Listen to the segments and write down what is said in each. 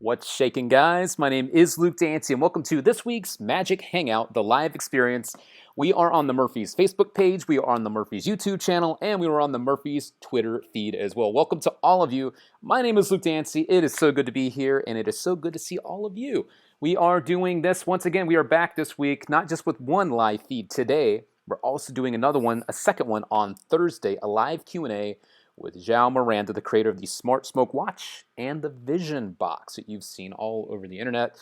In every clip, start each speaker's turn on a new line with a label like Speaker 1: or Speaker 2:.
Speaker 1: What's shaking, guys? My name is Luke Dancy, and welcome to this week's Magic Hangout, the live experience. We are on the Murphys Facebook page, we are on the Murphys YouTube channel, and we are on the Murphys Twitter feed as well. Welcome to all of you. My name is Luke Dancy. It is so good to be here, and it is so good to see all of you. We are doing this once again. We are back this week, not just with one live feed today. We're also doing another one, a second one on Thursday, a live Q&A with Zhao Miranda, the creator of the Smart Smoke Watch and the Vision Box that you've seen all over the internet.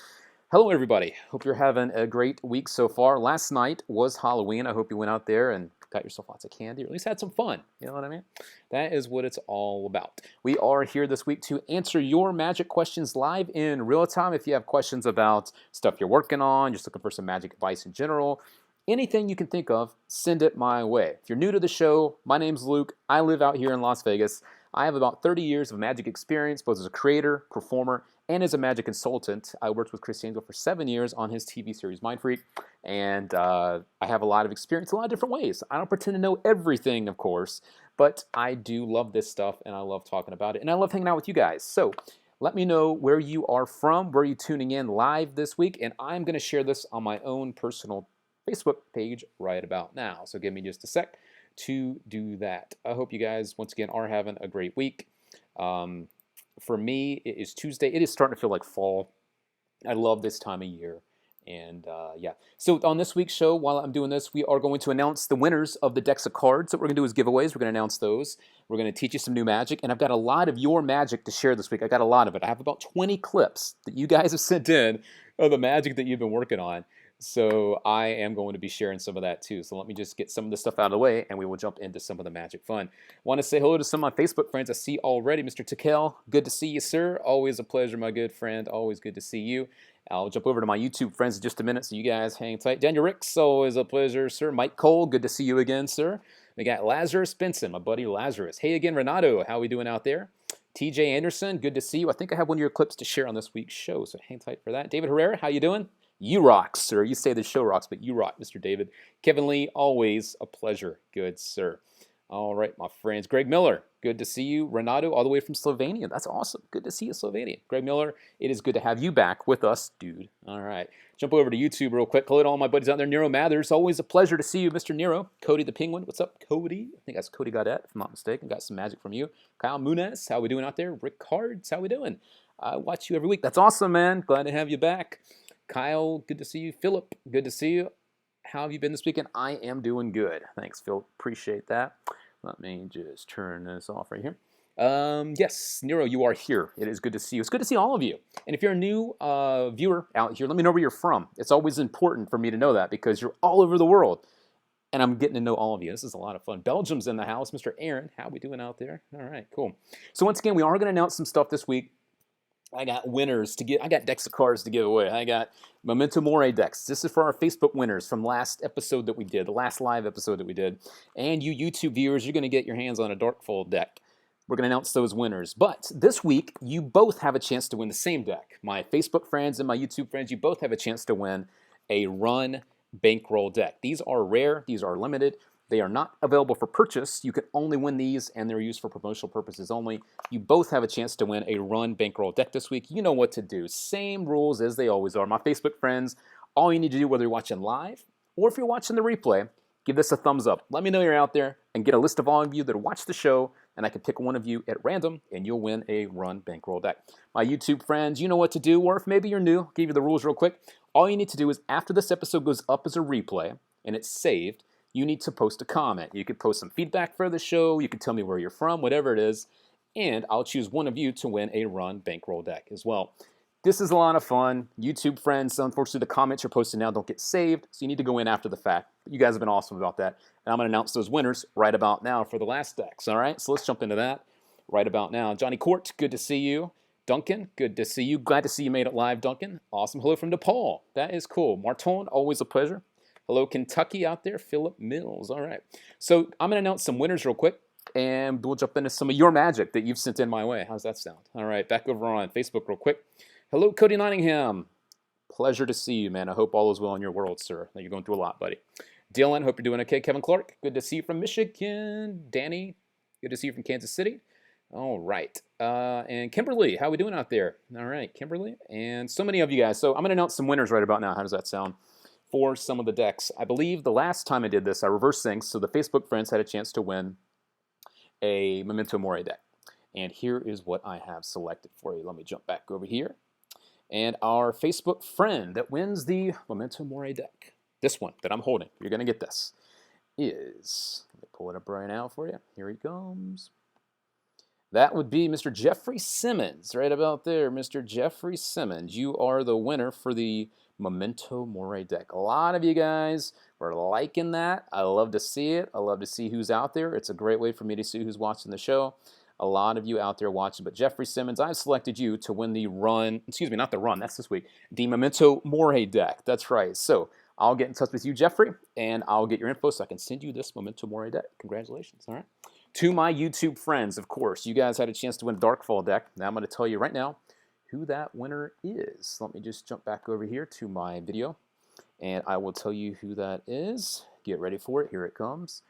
Speaker 1: Hello, everybody. Hope you're having a great week so far. Last night was Halloween. I hope you went out there and got yourself lots of candy, or at least had some fun. You know what I mean? That is what it's all about. We are here this week to answer your magic questions live in real time. If you have questions about stuff you're working on, just looking for some magic advice in general, anything you can think of, send it my way. If you're new to the show, my name's Luke. I live out here in Las Vegas. I have about 30 years of magic experience, both as a creator, performer, and as a magic consultant. I worked with Chris Angel for 7 years on his TV series Mind Freak, and I have a lot of experience in a lot of different ways. I don't pretend to know everything, of course, but I do love this stuff, and I love talking about it, and I love hanging out with you guys. So let me know where you are from, where you're tuning in live this week, and I'm going to share this on my own personal Facebook page right about now. So give me just a sec to do that. I hope you guys, once again, are having a great week. For me, it is Tuesday. It is starting to feel like fall. I love this time of year. And yeah. So on this week's show, while I'm doing this, we are going to announce the winners of the decks of cards that we're going to do as giveaways. We're going to announce those. We're going to teach you some new magic. And I've got a lot of your magic to share this week. I got a lot of it. I have about 20 clips that you guys have sent in of the magic that you've been working on. So I am going to be sharing some of that too. So let me just get some of this stuff out of the way, and we will jump into some of the magic fun. Want to say hello to some of my Facebook friends I see already. Mr. Tikel, good to see you, sir. Always a pleasure, my good friend. Always good to see you. I'll jump over to my YouTube friends in just a minute, so you guys hang tight. Daniel Ricks, always a pleasure, sir. Mike Cole, good to see you again, sir. We got Lazarus Benson, my buddy Lazarus. Hey again, Renato. How we doing out there? TJ Anderson, good to see you. I think I have one of your clips to share on this week's show, so hang tight for that. David Herrera, how you doing? You rock, sir. You say the show rocks, but you rock, Mr. David. Kevin Lee, always a pleasure. Good, sir. All right, my friends. Greg Miller, good to see you. Renato, all the way from Slovenia. That's awesome. Good to see you, Slovenia. Greg Miller, it is good to have you back with us, dude. All right. Jump over to YouTube real quick. Hello to all my buddies out there. Nero Mathers, always a pleasure to see you, Mr. Nero. Cody the Penguin, what's up, Cody? I think that's Cody Godette, if I'm not mistaken. Got some magic from you. Kyle Munez, how we doing out there? Rick Cards, how we doing? I watch you every week. That's awesome, man. Glad to have you back. Kyle, good to see you. Philip, good to see you. How have you been this weekend? I am doing good. Thanks, Phil. Appreciate that. Let me just turn this off right here. Yes, Nero, you are here. It is good to see you. It's good to see all of you. And if you're a new viewer out here, let me know where you're from. It's always important for me to know that because you're all over the world. And I'm getting to know all of you. This is a lot of fun. Belgium's in the house. Mr. Aaron, how we doing out there? All right, cool. So once again, we are going to announce some stuff this week. I got winners to give. I got decks of cards to give away. I got Memento Mori decks. This is for our Facebook winners from last episode that we did, the last live episode that we did. And you YouTube viewers, you're going to get your hands on a Darkfold deck. We're going to announce those winners. But this week, you both have a chance to win the same deck. My Facebook friends and my YouTube friends, you both have a chance to win a Run Bankroll deck. These are rare. These are limited. They are not available for purchase. You can only win these, and they're used for promotional purposes only. You both have a chance to win a Run Bankroll deck this week. You know what to do. Same rules as they always are. My Facebook friends, all you need to do, whether you're watching live or if you're watching the replay, give this a thumbs up. Let me know you're out there and get a list of all of you that watch the show, and I can pick one of you at random, and you'll win a Run Bankroll deck. My YouTube friends, you know what to do, or if maybe you're new, I'll give you the rules real quick. All you need to do is after this episode goes up as a replay and it's saved, you need to post a comment. You could post some feedback for the show. You can tell me where you're from, whatever it is. And I'll choose one of you to win a Run Bankroll deck as well. This is a lot of fun. YouTube friends, unfortunately, the comments you're posting now don't get saved, so you need to go in after the fact. You guys have been awesome about that. And I'm going to announce those winners right about now for the last decks. All right, so let's jump into that right about now. Johnny Court, good to see you. Duncan, good to see you. Glad to see you made it live, Duncan. Awesome. Hello from DePaul. That is cool. Marton, always a pleasure. Hello, Kentucky out there. Philip Mills. All right. So I'm going to announce some winners real quick, and we'll jump into some of your magic that you've sent in my way. How's that sound? All right. Back over on Facebook real quick. Hello, Cody Nottingham. Pleasure to see you, man. I hope all is well in your world, sir. You're going through a lot, buddy. Dylan, hope you're doing okay. Kevin Clark, good to see you from Michigan. Danny, good to see you from Kansas City. All right. And Kimberly, how we doing out there? All right, Kimberly. And so many of you guys. So I'm going to announce some winners right about now. How does that sound? For some of the decks. I believe the last time I did this, I reverse synced, so the Facebook friends had a chance to win a Memento Mori deck. And here is what I have selected for you. Let me jump back over here. And our Facebook friend that wins the Memento Mori deck, this one that I'm holding, you're going to get this, is, let me pull it up right now for you. Here he comes. That would be Mr. Jeffrey Simmons, right about there. Mr. Jeffrey Simmons, you are the winner for the Memento Mori deck. A lot of you guys were liking that. I love to see it. I love to see who's out there. It's a great way for me to see who's watching the show. A lot of you out there watching. But Jeffrey Simmons, I've selected you to win the run, excuse me, not the run, that's this week, the Memento Mori deck. That's right. So I'll get in touch with you, Jeffrey, and I'll get your info so I can send you this Memento Mori deck. Congratulations, all right? To my YouTube friends, of course, you guys had a chance to win a Darkfall deck. Now I'm going to tell you right now who that winner is. Let me just jump back over here to my video, and I will tell you who that is. Get ready for it. Here it comes.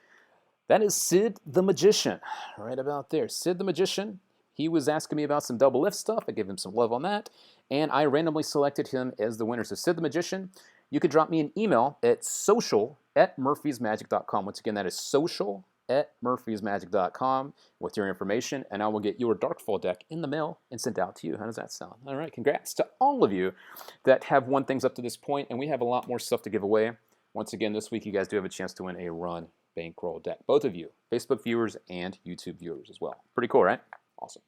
Speaker 1: That is Sid the Magician, right about there. Sid the Magician. He was asking me about some double lift stuff. I gave him some love on that, and I randomly selected him as the winner. So Sid the Magician, you could drop me an email at social@murphysmagic.com. Once again, that is social@murphysmagic.com with your information, and I will get your Darkfall deck in the mail and sent out to you. How does that sound? All right, congrats to all of you that have won things up to this point, and we have a lot more stuff to give away. Once again, this week you guys do have a chance to win a Run Bankroll deck. Both of you, Facebook viewers and YouTube viewers as well. Pretty cool, right? Awesome.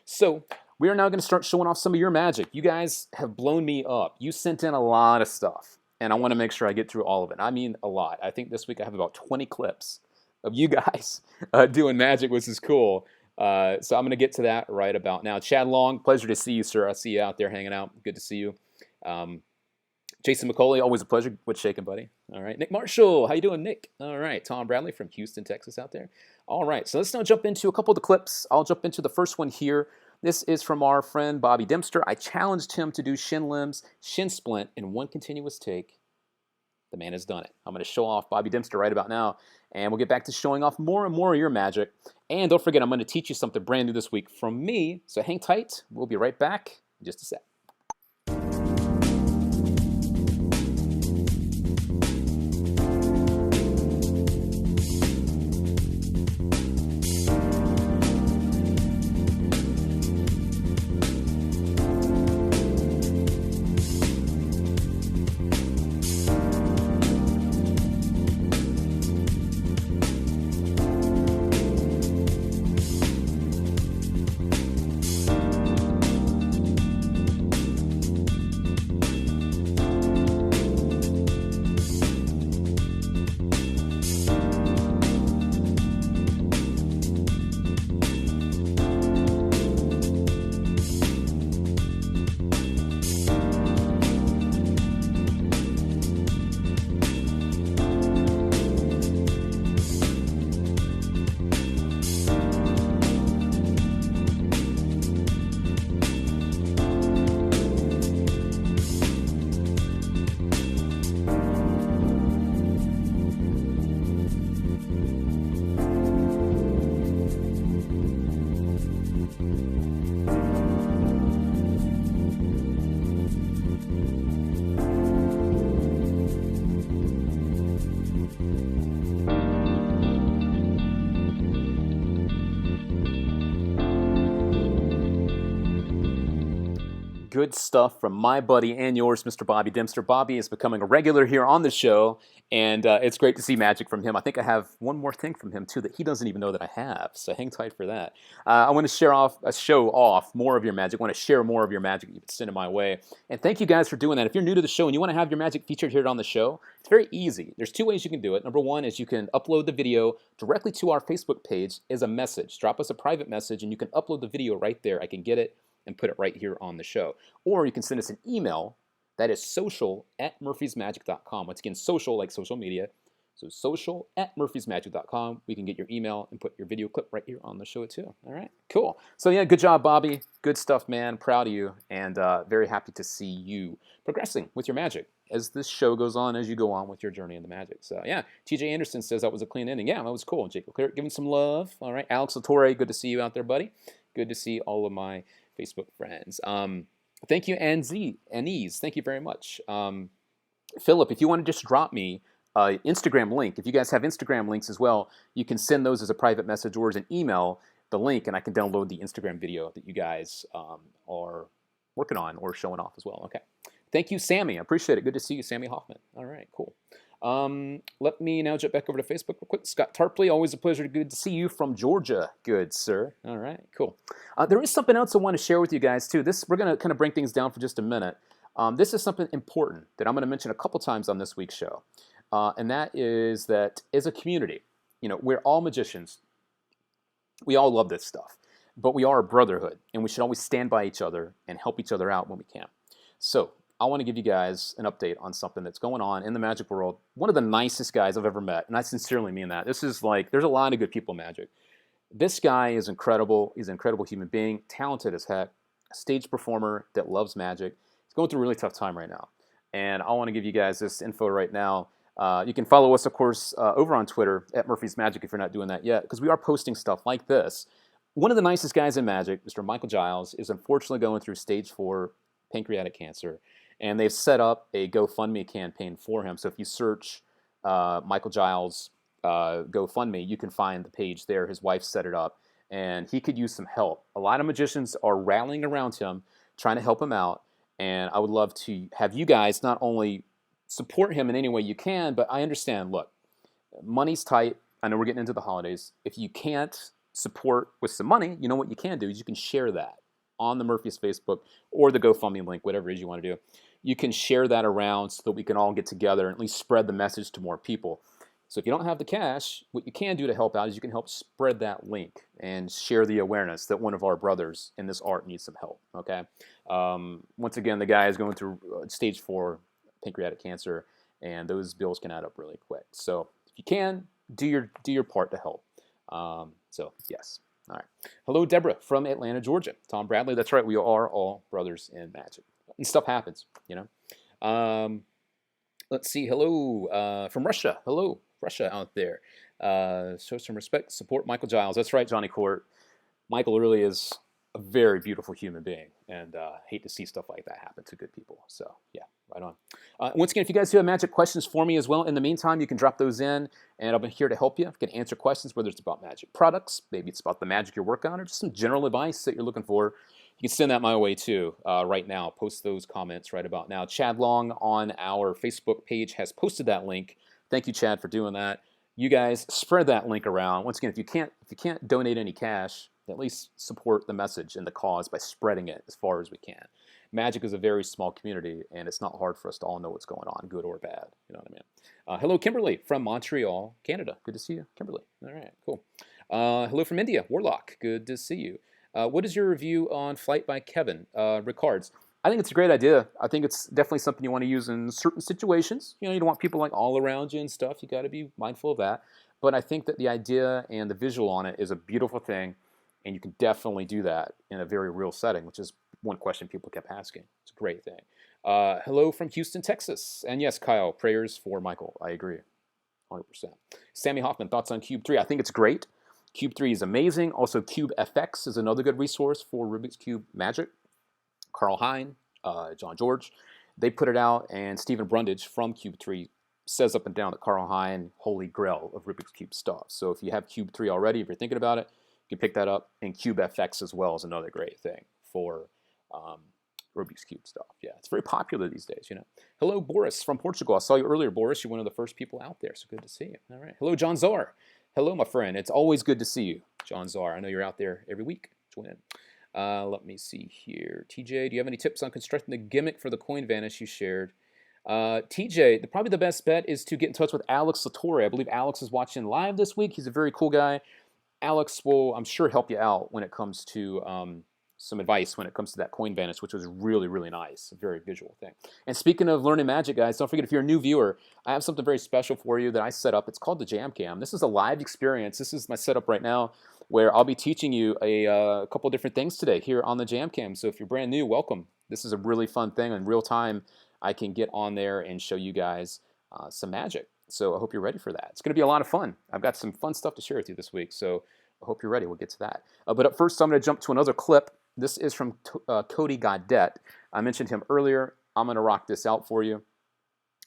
Speaker 1: So we are now going to start showing off some of your magic. You guys have blown me up. You sent in a lot of stuff, and I want to make sure I get through all of it. I mean a lot. I think this week I have about 20 clips of you guys doing magic, which is cool. So I'm going to get to that right about now. Chad Long, pleasure to see you, sir. I see you out there hanging out. Good to see you. Jason McCauley, always a pleasure. What's shaking, buddy? All right. Nick Marshall, how you doing, Nick? All right. Tom Bradley from Houston, Texas out there. All right. So let's now jump into a couple of the clips. I'll jump into the first one here. This is from our friend Bobby Dempster. I challenged him to do shin limbs, shin splint in one continuous take. The man has done it. I'm going to show off Bobby Dempster right about now, and we'll get back to showing off more and more of your magic. And don't forget, I'm going to teach you something brand new this week from me, so hang tight. We'll be right back in just a sec. Good stuff from my buddy and yours, Mr. Bobby Dempster. Bobby is becoming a regular here on the show, and it's great to see magic from him. I think I have one more thing from him, too, that he doesn't even know that I have, so hang tight for that. I want to show off more of your magic. I want to share more of your magic you can send it my way. And thank you guys for doing that. If you're new to the show and you want to have your magic featured here on the show, it's very easy. There's two ways you can do it. Number one is you can upload the video directly to our Facebook page as a message. Drop us a private message, and you can upload the video right there. I can get it and put it right here on the show. Or you can send us an email. That is social@murphysmagic.com. Once again, social like social media. So social@murphysmagic.com. We can get your email and put your video clip right here on the show too. All right, cool. So yeah, good job, Bobby. Good stuff, man. Proud of you, and very happy to see you progressing with your magic as this show goes on, as you go on with your journey in the magic. So yeah, TJ Anderson says that was a clean ending. Yeah, that was cool. Jacob Cleric giving some love. All right, Alex Latore, good to see you out there, buddy. Good to see all of my Facebook friends. Thank you, Anise. Thank you very much. Philip, if you want to just drop me Instagram link, if you guys have Instagram links as well, you can send those as a private message or as an email, the link, and I can download the Instagram video that you guys are working on or showing off as well. Okay. Thank you, Sammy. I appreciate it. Good to see you, Sammy Hoffman. All right, cool. Let me now jump back over to Facebook real quick. Scott Tarpley, always a pleasure. Good to see you from Georgia. Good, sir. All right, cool. There is something else I want to share with you guys, too. We're going to kind of bring things down for just a minute. This is something important that I'm going to mention a couple times on this week's show. And that is that as a community, we're all magicians. We all love this stuff. But we are a brotherhood, and we should always stand by each other and help each other out when we can. So I want to give you guys an update on something that's going on in the magic world. One of the nicest guys I've ever met, and I sincerely mean that. This is there's a lot of good people in magic. This guy is incredible. He's an incredible human being, talented as heck, a stage performer that loves magic. He's going through a really tough time right now. And I want to give you guys this info right now. You can follow us, of course, over on Twitter, at Murphy's Magic, if you're not doing that yet, because we are posting stuff like this. One of the nicest guys in magic, Mr. Michael Giles, is unfortunately going through stage 4 pancreatic cancer. And they've set up a GoFundMe campaign for him. So if you search Michael Giles GoFundMe, you can find the page there. His wife set it up, and he could use some help. A lot of magicians are rallying around him, trying to help him out. And I would love to have you guys not only support him in any way you can, but I understand, look, money's tight. I know we're getting into the holidays. If you can't support with some money, you know what you can do is you can share that on the Murphy's Facebook or the GoFundMe link, whatever it is you want to do. You can share that around so that we can all get together and at least spread the message to more people. So if you don't have the cash, what you can do to help out is you can help spread that link and share the awareness that one of our brothers in this art needs some help, okay? Once again, the guy is going through stage 4 pancreatic cancer, and those bills can add up really quick. So if you can, do your part to help. So yes. All right. Hello, Deborah from Atlanta, Georgia. Tom Bradley, that's right. We are all brothers in magic. And stuff happens, Let's see. Hello from Russia. Hello, Russia out there. Show some respect. Support Michael Giles. That's right, Johnny Court. Michael really is a very beautiful human being, and hate to see stuff like that happen to good people. So, yeah, right on. Once again, if you guys do have magic questions for me as well, in the meantime, you can drop those in, and I'll be here to help you. I can answer questions, whether it's about magic products, maybe it's about the magic you're working on, or just some general advice that you're looking for. You can send that my way, too, right now. Post those comments right about now. Chad Long on our Facebook page has posted that link. Thank you, Chad, for doing that. You guys spread that link around. Once again, if you can't donate any cash, at least support the message and the cause by spreading it as far as we can. Magic is a very small community, and it's not hard for us to all know what's going on, good or bad. You know what I mean? Hello, Kimberly from Montreal, Canada. Good to see you, Kimberly. All right, cool. Hello from India, Warlock. Good to see you. What is your review on Flight by Kevin? Ricards. I think it's a great idea. I think it's definitely something you want to use in certain situations. You don't want people all around you and stuff. You got to be mindful of that. But I think that the idea and the visual on it is a beautiful thing, and you can definitely do that in a very real setting, which is one question people kept asking. It's a great thing. Hello from Houston, Texas. And yes, Kyle, prayers for Michael. I agree, 100%. Sammy Hoffman, thoughts on Cube 3? I think it's great. Cube 3 is amazing. Also, Cube FX is another good resource for Rubik's Cube magic. Carl Hine, John George, they put it out, and Stephen Brundage from Cube 3 says up and down that Carl Hine, holy grail of Rubik's Cube stuff. So if you have Cube 3 already, if you're thinking about it, you can pick that up. And Cube FX as well is another great thing for Rubik's Cube stuff. Yeah, it's very popular these days, Hello, Boris from Portugal. I saw you earlier, Boris. You're one of the first people out there, so good to see you. All right. Hello, John Czar. Hello, my friend. It's always good to see you, John Czar. I know you're out there every week. Join in. Let me see here. TJ, do you have any tips on constructing the gimmick for the coin vanish you shared? TJ, probably the best bet is to get in touch with Alex Latore. I believe Alex is watching live this week. He's a very cool guy. Alex will, I'm sure, help you out when it comes to some advice when it comes to that coin vanish, which was really, really nice. A very visual thing. And speaking of learning magic, guys, don't forget, if you're a new viewer, I have something very special for you that I set up. It's called the Jam Cam. This is a live experience. This is my setup right now, where I'll be teaching you a couple different things today here on the Jam Cam. So if you're brand new, welcome. This is a really fun thing. In real time, I can get on there and show you guys some magic. So I hope you're ready for that. It's going to be a lot of fun. I've got some fun stuff to share with you this week. So I hope you're ready. We'll get to that. But up first, I'm going to jump to another clip. This is from Cody Godette. I mentioned him earlier. I'm going to rock this out for you.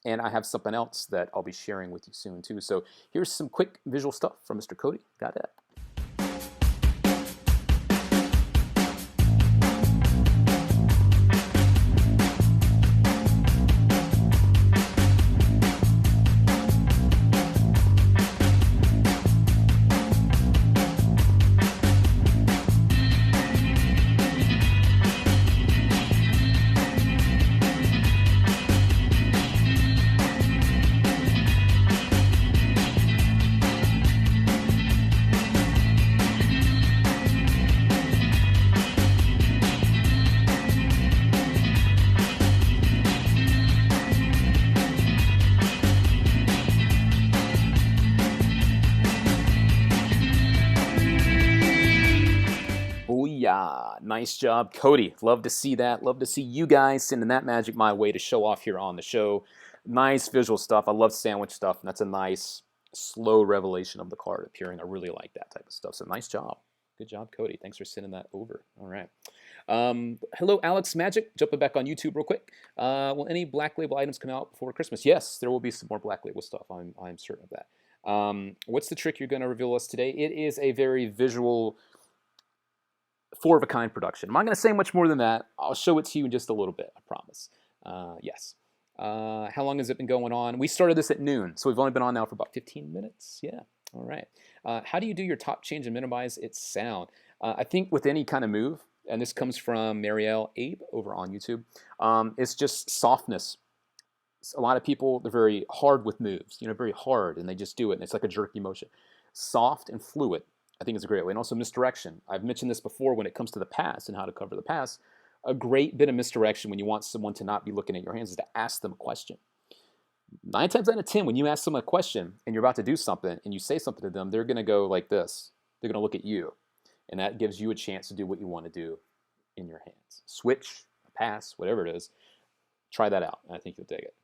Speaker 1: And I have something else that I'll be sharing with you soon, too. So here's some quick visual stuff from Mr. Cody Godette. Yeah, nice job, Cody. Love to see that. Love to see you guys sending that magic my way to show off here on the show. Nice visual stuff. I love sandwich stuff, and that's a nice, slow revelation of the card appearing. I really like that type of stuff, so nice job. Good job, Cody. Thanks for sending that over. All right. Hello, Alex Magic. Jumping back on YouTube real quick. Will any Black Label items come out before Christmas? Yes, there will be some more Black Label stuff. I'm certain of that. What's the trick you're going to reveal us today? It is a very visual, four-of-a-kind production. I'm not going to say much more than that. I'll show it to you in just a little bit, I promise. Yes. How long has it been going on? We started this at noon, so we've only been on now for about 15 minutes. Yeah, all right. How do you do your top change and minimize its sound? I think with any kind of move, and this comes from Marielle Abe over on YouTube, it's just softness. A lot of people, they're very hard with moves, very hard, and they just do it, and it's like a jerky motion. Soft and fluid, I think is a great way. And also misdirection. I've mentioned this before when it comes to the pass and how to cover the pass. A great bit of misdirection when you want someone to not be looking at your hands is to ask them a question. 9 times out of 10, when you ask someone a question and you're about to do something and you say something to them, they're going to go like this. They're going to look at you. And that gives you a chance to do what you want to do in your hands. Switch, pass, whatever it is. Try that out. I think you'll dig it.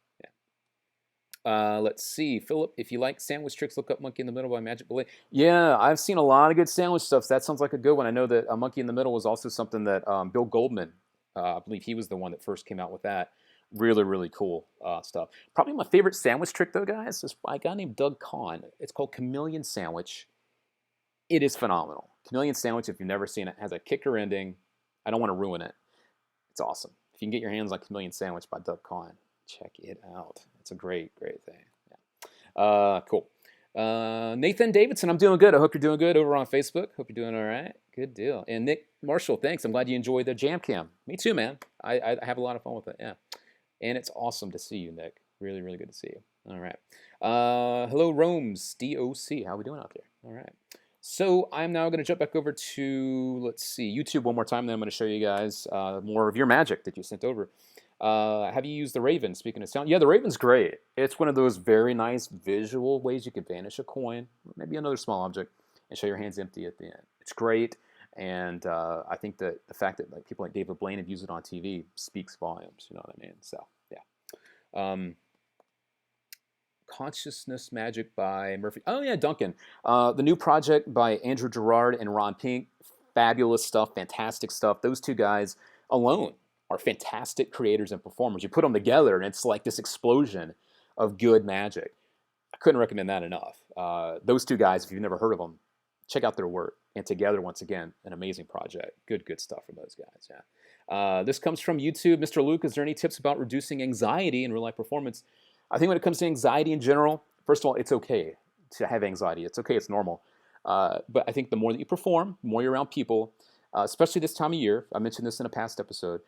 Speaker 1: Let's see. Philip, if you like sandwich tricks, look up Monkey in the Middle by Magic Belay. Yeah, I've seen a lot of good sandwich stuff. So that sounds like a good one. I know that Monkey in the Middle was also something that Bill Goldman, I believe he was the one that first came out with that. Really, really cool stuff. Probably my favorite sandwich trick, though, guys, is by a guy named Doug Kahn. It's called Chameleon Sandwich. It is phenomenal. Chameleon Sandwich, if you've never seen it, has a kicker ending. I don't want to ruin it. It's awesome. If you can get your hands on Chameleon Sandwich by Doug Kahn, check it out. It's a great, great thing. Yeah. Cool. Nathan Davidson, I'm doing good. I hope you're doing good over on Facebook. Hope you're doing all right. Good deal. And Nick Marshall, thanks. I'm glad you enjoyed the Jam Cam. Me too, man. I have a lot of fun with it. Yeah. And it's awesome to see you, Nick. Really, really good to see you. All right. Hello, Rome's DOC. How are we doing out there? All right. So I'm now going to jump back over to, let's see, YouTube one more time. Then I'm going to show you guys more of your magic that you sent over. Have you used the Raven? Speaking of sound, yeah, the Raven's great. It's one of those very nice visual ways you can vanish a coin, maybe another small object, and show your hands empty at the end. It's great, and I think that the fact that people like David Blaine have used it on TV speaks volumes. You know what I mean? So yeah. Consciousness Magic by Murphy. Oh yeah, Duncan. The new project by Andrew Gerard and Ron Pink. Fabulous stuff, fantastic stuff. Those two guys alone are fantastic creators and performers. You put them together, and it's like this explosion of good magic. I couldn't recommend that enough. Those two guys, if you've never heard of them, check out their work. And together, once again, an amazing project. Good, good stuff from those guys. Yeah. This comes from YouTube. Mr. Luke, is there any tips about reducing anxiety in real-life performance? I think when it comes to anxiety in general, first of all, it's okay to have anxiety. It's okay. It's normal. But I think the more that you perform, the more you're around people, especially this time of year. I mentioned this in a past episode.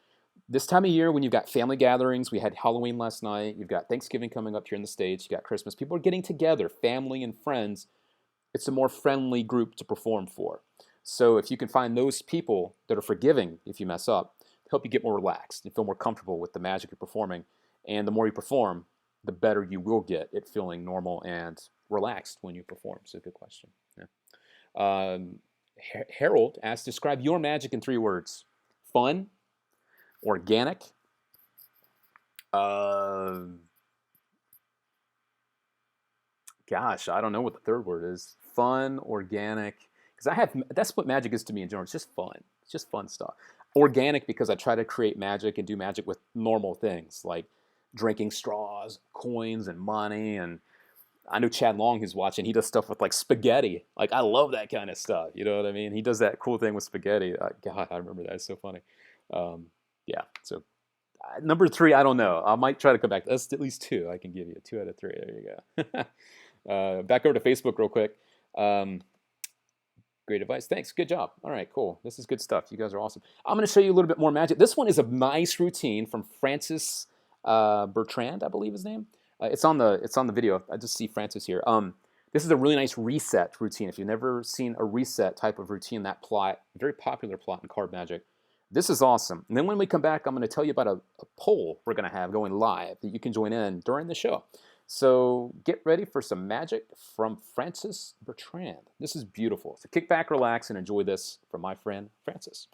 Speaker 1: This time of year when you've got family gatherings, we had Halloween last night, you've got Thanksgiving coming up here in the States, you got Christmas, people are getting together, family and friends. It's a more friendly group to perform for. So if you can find those people that are forgiving if you mess up, help you get more relaxed and feel more comfortable with the magic you're performing. And the more you perform, the better you will get at feeling normal and relaxed when you perform. So good question. Yeah. Harold asked, describe your magic in 3 words. Fun, organic, gosh, I don't know what the 3rd word is. Fun, organic. because that's what magic is to me in general. It's just fun. It's just fun stuff. Organic because I try to create magic and do magic with normal things like drinking straws, coins, and money. And I know Chad Long, who's watching, he does stuff with like spaghetti. Like, I love that kind of stuff. You know what I mean? He does that cool thing with spaghetti. God, I remember that. It's so funny. Yeah. So number 3, I don't know. I might try to come back. That's at least 2 I can give you. 2 out of 3. There you go. Back over to Facebook real quick. Great advice. Thanks. Good job. All right, cool. This is good stuff. You guys are awesome. I'm going to show you a little bit more magic. This one is a nice routine from Francis Bertrand, I believe his name. It's on the video. I just see Francis here. This is a really nice reset routine. If you've never seen a reset type of routine, that plot, very popular plot in card magic, this is awesome. And then when we come back, I'm going to tell you about a poll we're going to have going live that you can join in during the show. So get ready for some magic from Francis Bertrand. This is beautiful. So kick back, relax, and enjoy this from my friend Francis.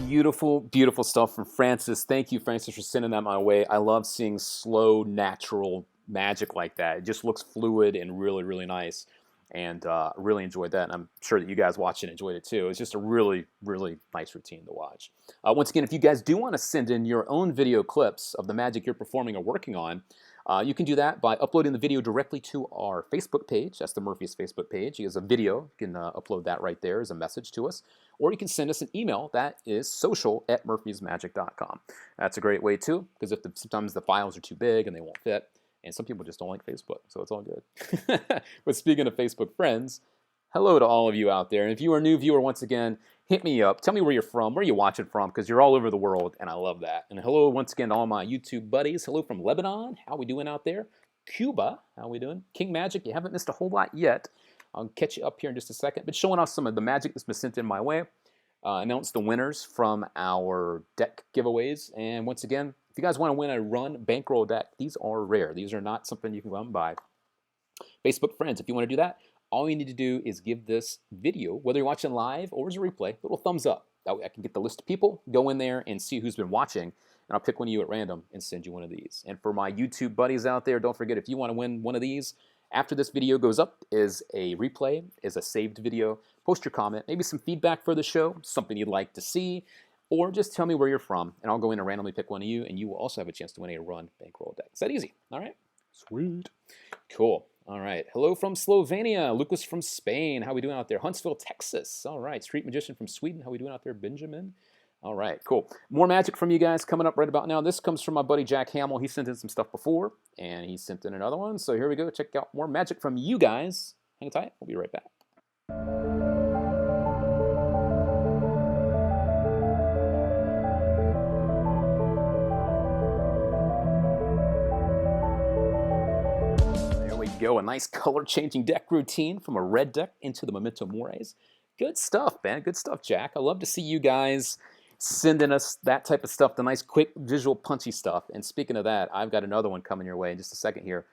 Speaker 1: Beautiful, beautiful stuff from Francis. Thank you, Francis, for sending that my way. I love seeing slow, natural magic like that. It just looks fluid and really, really nice. And really enjoyed that. And I'm sure that you guys watching enjoyed it too. It's just a really, really nice routine to watch. Once again, if you guys do want to send in your own video clips of the magic you're performing or working on, you can do that by uploading the video directly to our Facebook page. That's the Murphy's Facebook page. As a video, you can upload that right there as a message to us. Or you can send us an email. That is social@murphysmagic.com. That's a great way too, because sometimes the files are too big and they won't fit. And some people just don't like Facebook, so it's all good. But speaking of Facebook friends, hello to all of you out there. And if you are a new viewer, once again, hit me up. Tell me where you're from, where you're watching from, because you're all over the world, and I love that. And hello once again to all my YouTube buddies. Hello from Lebanon. How we doing out there? Cuba. How we doing? King Magic. You haven't missed a whole lot yet. I'll catch you up here in just a second. But showing off some of the magic that's been sent in my way. Announce the winners from our deck giveaways. And once again, if you guys want to win a run bankroll deck, these are rare. These are not something you can go out and buy. Facebook friends, if you want to do that, all you need to do is give this video, whether you're watching live or as a replay, a little thumbs up. That way I can get the list of people, go in there and see who's been watching, and I'll pick one of you at random and send you one of these. And for my YouTube buddies out there, don't forget, if you want to win one of these, after this video goes up is a replay, is a saved video. Post your comment, maybe some feedback for the show, something you'd like to see, or just tell me where you're from, and I'll go in and randomly pick one of you, and you will also have a chance to win a run bankroll deck. Is that easy? All right? Sweet. Cool. All right. Hello from Slovenia. Lucas from Spain. How we doing out there? Huntsville, Texas. All right. Street Magician from Sweden. How we doing out there? Benjamin. All right. Cool. More magic from you guys coming up right about now. This comes from my buddy Jack Hamill. He sent in some stuff before, and he sent in another one. So here we go. Check out more magic from you guys. Hang tight. We'll be right back. go. A nice color-changing deck routine from a red deck into the Memento Mores. Good stuff, man. Good stuff, Jack. I love to see you guys sending us that type of stuff, the nice, quick, visual, punchy stuff. And speaking of that, I've got another one coming your way in just a second here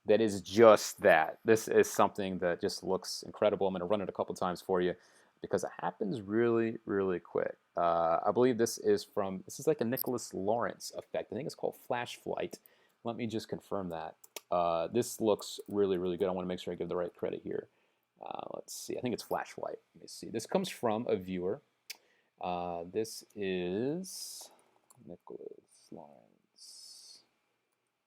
Speaker 1: that is just that. This is something that just looks incredible. I'm going to run it a couple times for you because it happens really, really quick. I believe this is like a Nicholas Lawrence effect. I think it's called Flash Flight. Let me just confirm that. This looks really, really good. I want to make sure I give the right credit here. Let's see. I think it's Flash Flight. Let me see. This comes from a viewer. This is Nicholas Lawrence.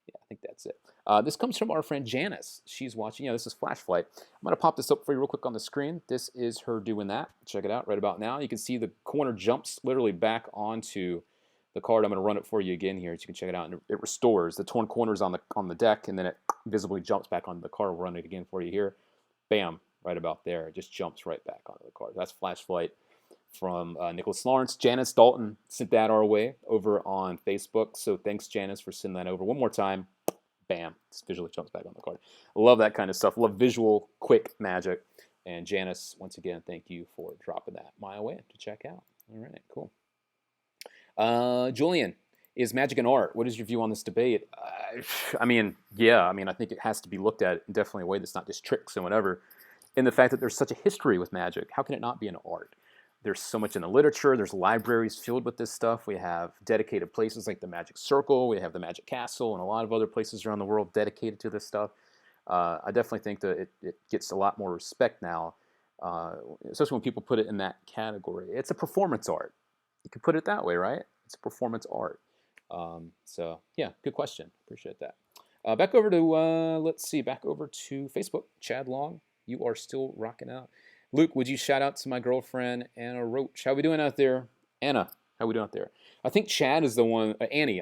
Speaker 1: Yeah, I think that's it. This comes from our friend Janice. She's watching. Yeah, this is Flash Flight. I'm going to pop this up for you real quick on the screen. This is her doing that. Check it out right about now. You can see the corner jumps literally back onto the card. I'm going to run it for you again here so you can check it out. And it restores the torn corners on the deck, and then it visibly jumps back onto the card. We'll run it again for you here. Bam, right about there. It just jumps right back onto the card. That's Flash Flight from Nicholas Lawrence. Janice Dalton sent that our way over on Facebook. So thanks, Janice, for sending that over. One more time. Bam, just visually jumps back on the card. I love that kind of stuff. Love visual, quick magic. And Janice, once again, thank you for dropping that my way to check out. All right, cool. Julian, is magic an art? What is your view on this debate? I mean, I think it has to be looked at in definitely a way that's not just tricks and whatever. In the fact that there's such a history with magic, how can it not be an art? There's so much in the literature. There's libraries filled with this stuff. We have dedicated places like the Magic Circle. We have the Magic Castle and a lot of other places around the world dedicated to this stuff. I definitely think that it gets a lot more respect now, especially when people put it in that category. It's a performance art. You could put it that way, right? It's a performance art. So, yeah, good question. Appreciate that. Back over to Facebook. Chad Long, you are still rocking out. Luke, would you shout out to my girlfriend, Anna Roach? How we doing out there? Anna, how we doing out there? I think Chad is the one, Annie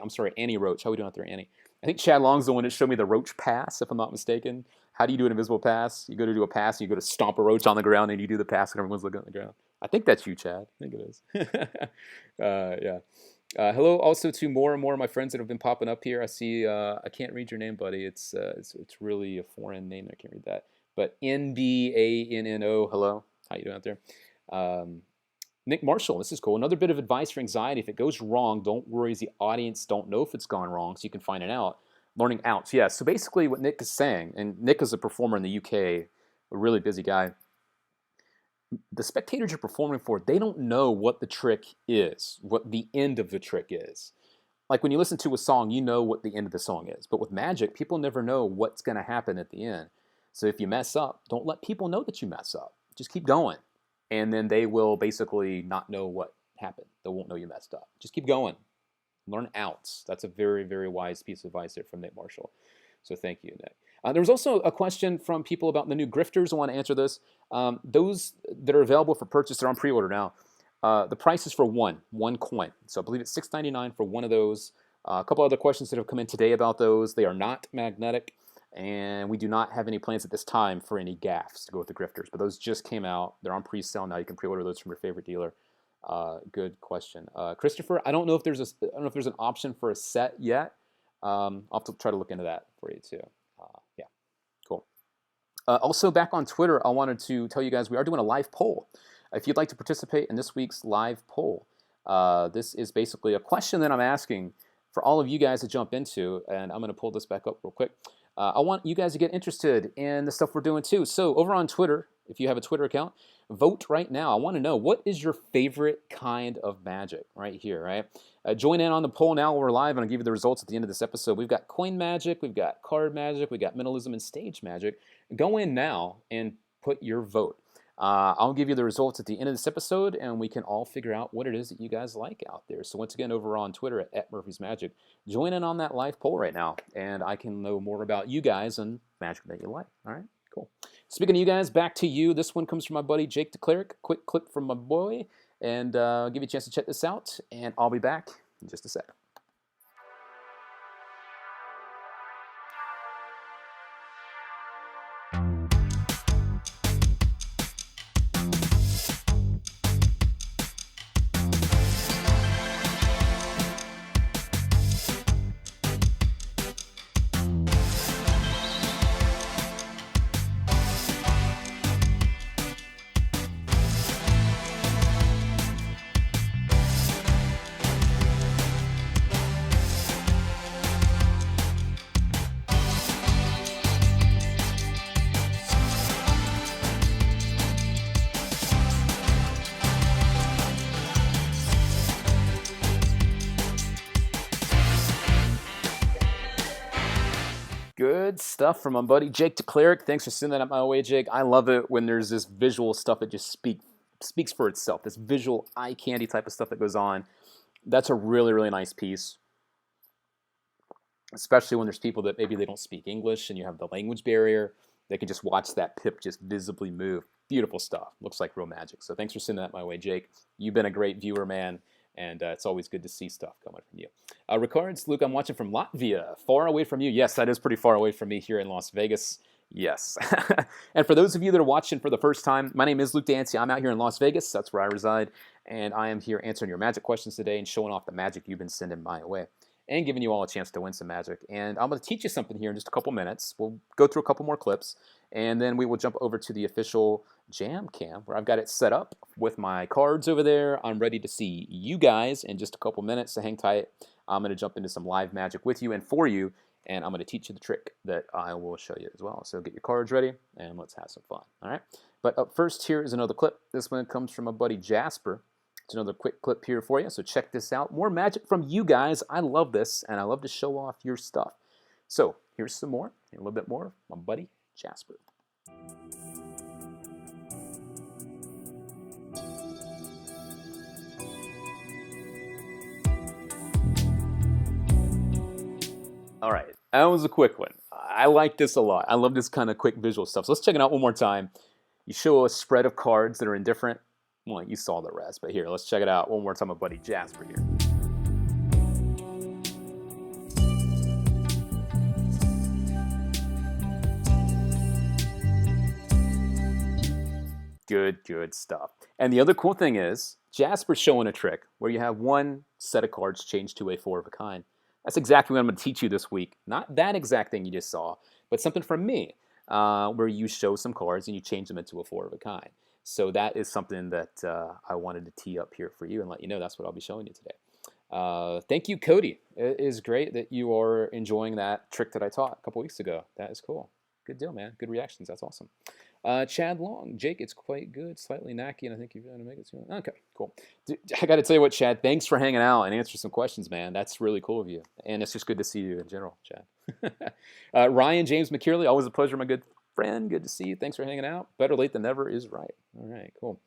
Speaker 1: Roach. How we doing out there, Annie? I think Chad Long's the one that showed me the Roach pass, if I'm not mistaken. How do you do an invisible pass? You go to do a pass, and you go to stomp a roach on the ground, and you do the pass, and everyone's looking at the ground. I think that's you, Chad. I think it is. Yeah. Hello also to more and more of my friends that have been popping up here. I see, I can't read your name, buddy. It's really a foreign name. I can't read that. But NBANNO, hello. How you doing out there? Nick Marshall, this is cool. Another bit of advice for anxiety. If it goes wrong, don't worry as the audience don't know if it's gone wrong, so you can find it out. Learning outs. Yeah, so basically what Nick is saying, and Nick is a performer in the UK, a really busy guy. The spectators you're performing for, they don't know what the trick is, what the end of the trick is. Like when you listen to a song, you know what the end of the song is. But with magic, people never know what's going to happen at the end. So if you mess up, don't let people know that you mess up. Just keep going. And then they will basically not know what happened. They won't know you messed up. Just keep going. Learn outs. That's a very, very wise piece of advice there from Nick Marshall. So thank you, Nick. There was also a question from people about the new grifters. I want to answer this. Those that are available for purchase, they're on pre-order now. The price is for one coin. So I believe it's $6.99 for one of those. A couple other questions that have come in today about those. They are not magnetic. And we do not have any plans at this time for any gaffs to go with the grifters. But those just came out. They're on pre-sale now. You can pre-order those from your favorite dealer. Good question. Christopher, I don't know if there's an option for a set yet. I'll have to try to look into that for you too. Yeah, cool. Also back on Twitter, I wanted to tell you guys we are doing a live poll. If you'd like to participate in this week's live poll, this is basically a question that I'm asking for all of you guys to jump into, and I'm going to pull this back up real quick. I want you guys to get interested in the stuff we're doing too. So over on Twitter, if you have a Twitter account, vote right now. I want to know, what is your favorite kind of magic right here, right? Join in on the poll now while we're live, and I'll give you the results at the end of this episode. We've got coin magic, we've got card magic, we've got mentalism and stage magic. Go in now and put your vote. I'll give you the results at the end of this episode, and we can all figure out what it is that you guys like out there. So once again, over on Twitter at Murphy's Magic, join in on that live poll right now, and I can know more about you guys and magic that you like. All right, cool. Speaking of you guys, back to you. This one comes from my buddy Jake the Cleric. Quick clip from my boy, and I'll give you a chance to check this out, and I'll be back in just a sec. Good stuff from my buddy Jake to Cleric. Thanks for sending that my way, Jake. I love it when there's this visual stuff that just speaks for itself. This visual eye candy type of stuff that goes on. That's a really, really nice piece. Especially when there's people that maybe they don't speak English and you have the language barrier. They can just watch that pip just visibly move. Beautiful stuff. Looks like real magic. So thanks for sending that my way, Jake. You've been a great viewer, man. And it's always good to see stuff coming from you. Regards, Luke, I'm watching from Latvia. Far away from you. Yes, that is pretty far away from me here in Las Vegas. Yes. And for those of you that are watching for the first time, my name is Luke Dancy. I'm out here in Las Vegas. That's where I reside. And I am here answering your magic questions today and showing off the magic you've been sending my way. And giving you all a chance to win some magic. And I'm going to teach you something here in just a couple minutes. We'll go through a couple more clips, and then we will jump over to the official Jam Cam, where I've got it set up with my cards over there. I'm ready to see you guys in just a couple minutes, so hang tight. I'm going to jump into some live magic with you and for you, and I'm going to teach you the trick that I will show you as well. So get your cards ready, and let's have some fun, all right? But up first, here is another clip. This one comes from my buddy Jasper. It's another quick clip here for you, so check this out. More magic from you guys. I love this, and I love to show off your stuff. So here's some more, and a little bit more, my buddy Jasper. All right, that was a quick one. I like this a lot. I love this kind of quick visual stuff. So let's check it out one more time. You show a spread of cards that are indifferent. Well, you saw the rest, but here, let's check it out one more time, my buddy Jasper here. Good stuff. And the other cool thing is, Jasper's showing a trick where you have one set of cards changed to a 4 of a kind. That's exactly what I'm going to teach you this week. Not that exact thing you just saw, but something from me, where you show some cards and you change them into a 4 of a kind. So that is something that I wanted to tee up here for you and let you know that's what I'll be showing you today. Thank you, Cody. It is great that you are enjoying that trick that I taught a couple weeks ago. That is cool. Good deal, man. Good reactions. That's awesome. Chad Long. Jake, it's quite good. Slightly knacky, and I think you're going to make it soon. Okay, cool. I got to tell you what, Chad, thanks for hanging out and answering some questions, man. That's really cool of you. And it's just good to see you in general, Chad. Ryan James McKearley, always a pleasure, my good friend. Good to see you. Thanks for hanging out. Better late than never is right. All right, cool.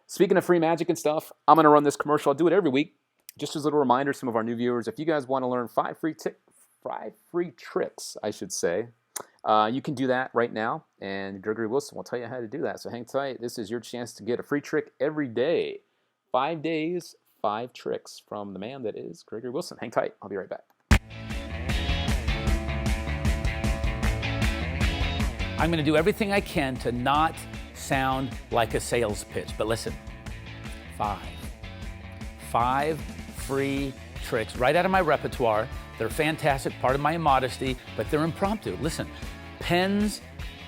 Speaker 1: Speaking of free magic and stuff, I'm going to run this commercial. I'll do it every week. Just as a little reminder, some of our new viewers, if you guys want to learn 5 free tricks, I should say, you can do that right now, and Gregory Wilson will tell you how to do that. So hang tight. This is your chance to get a free trick every day. 5 days, 5 tricks from the man that is Gregory Wilson. Hang tight. I'll be right back.
Speaker 2: I'm going to do everything I can to not sound like a sales pitch. But listen, 5 free tricks right out of my repertoire. They're fantastic, part of my immodesty, but they're impromptu. Listen, pens,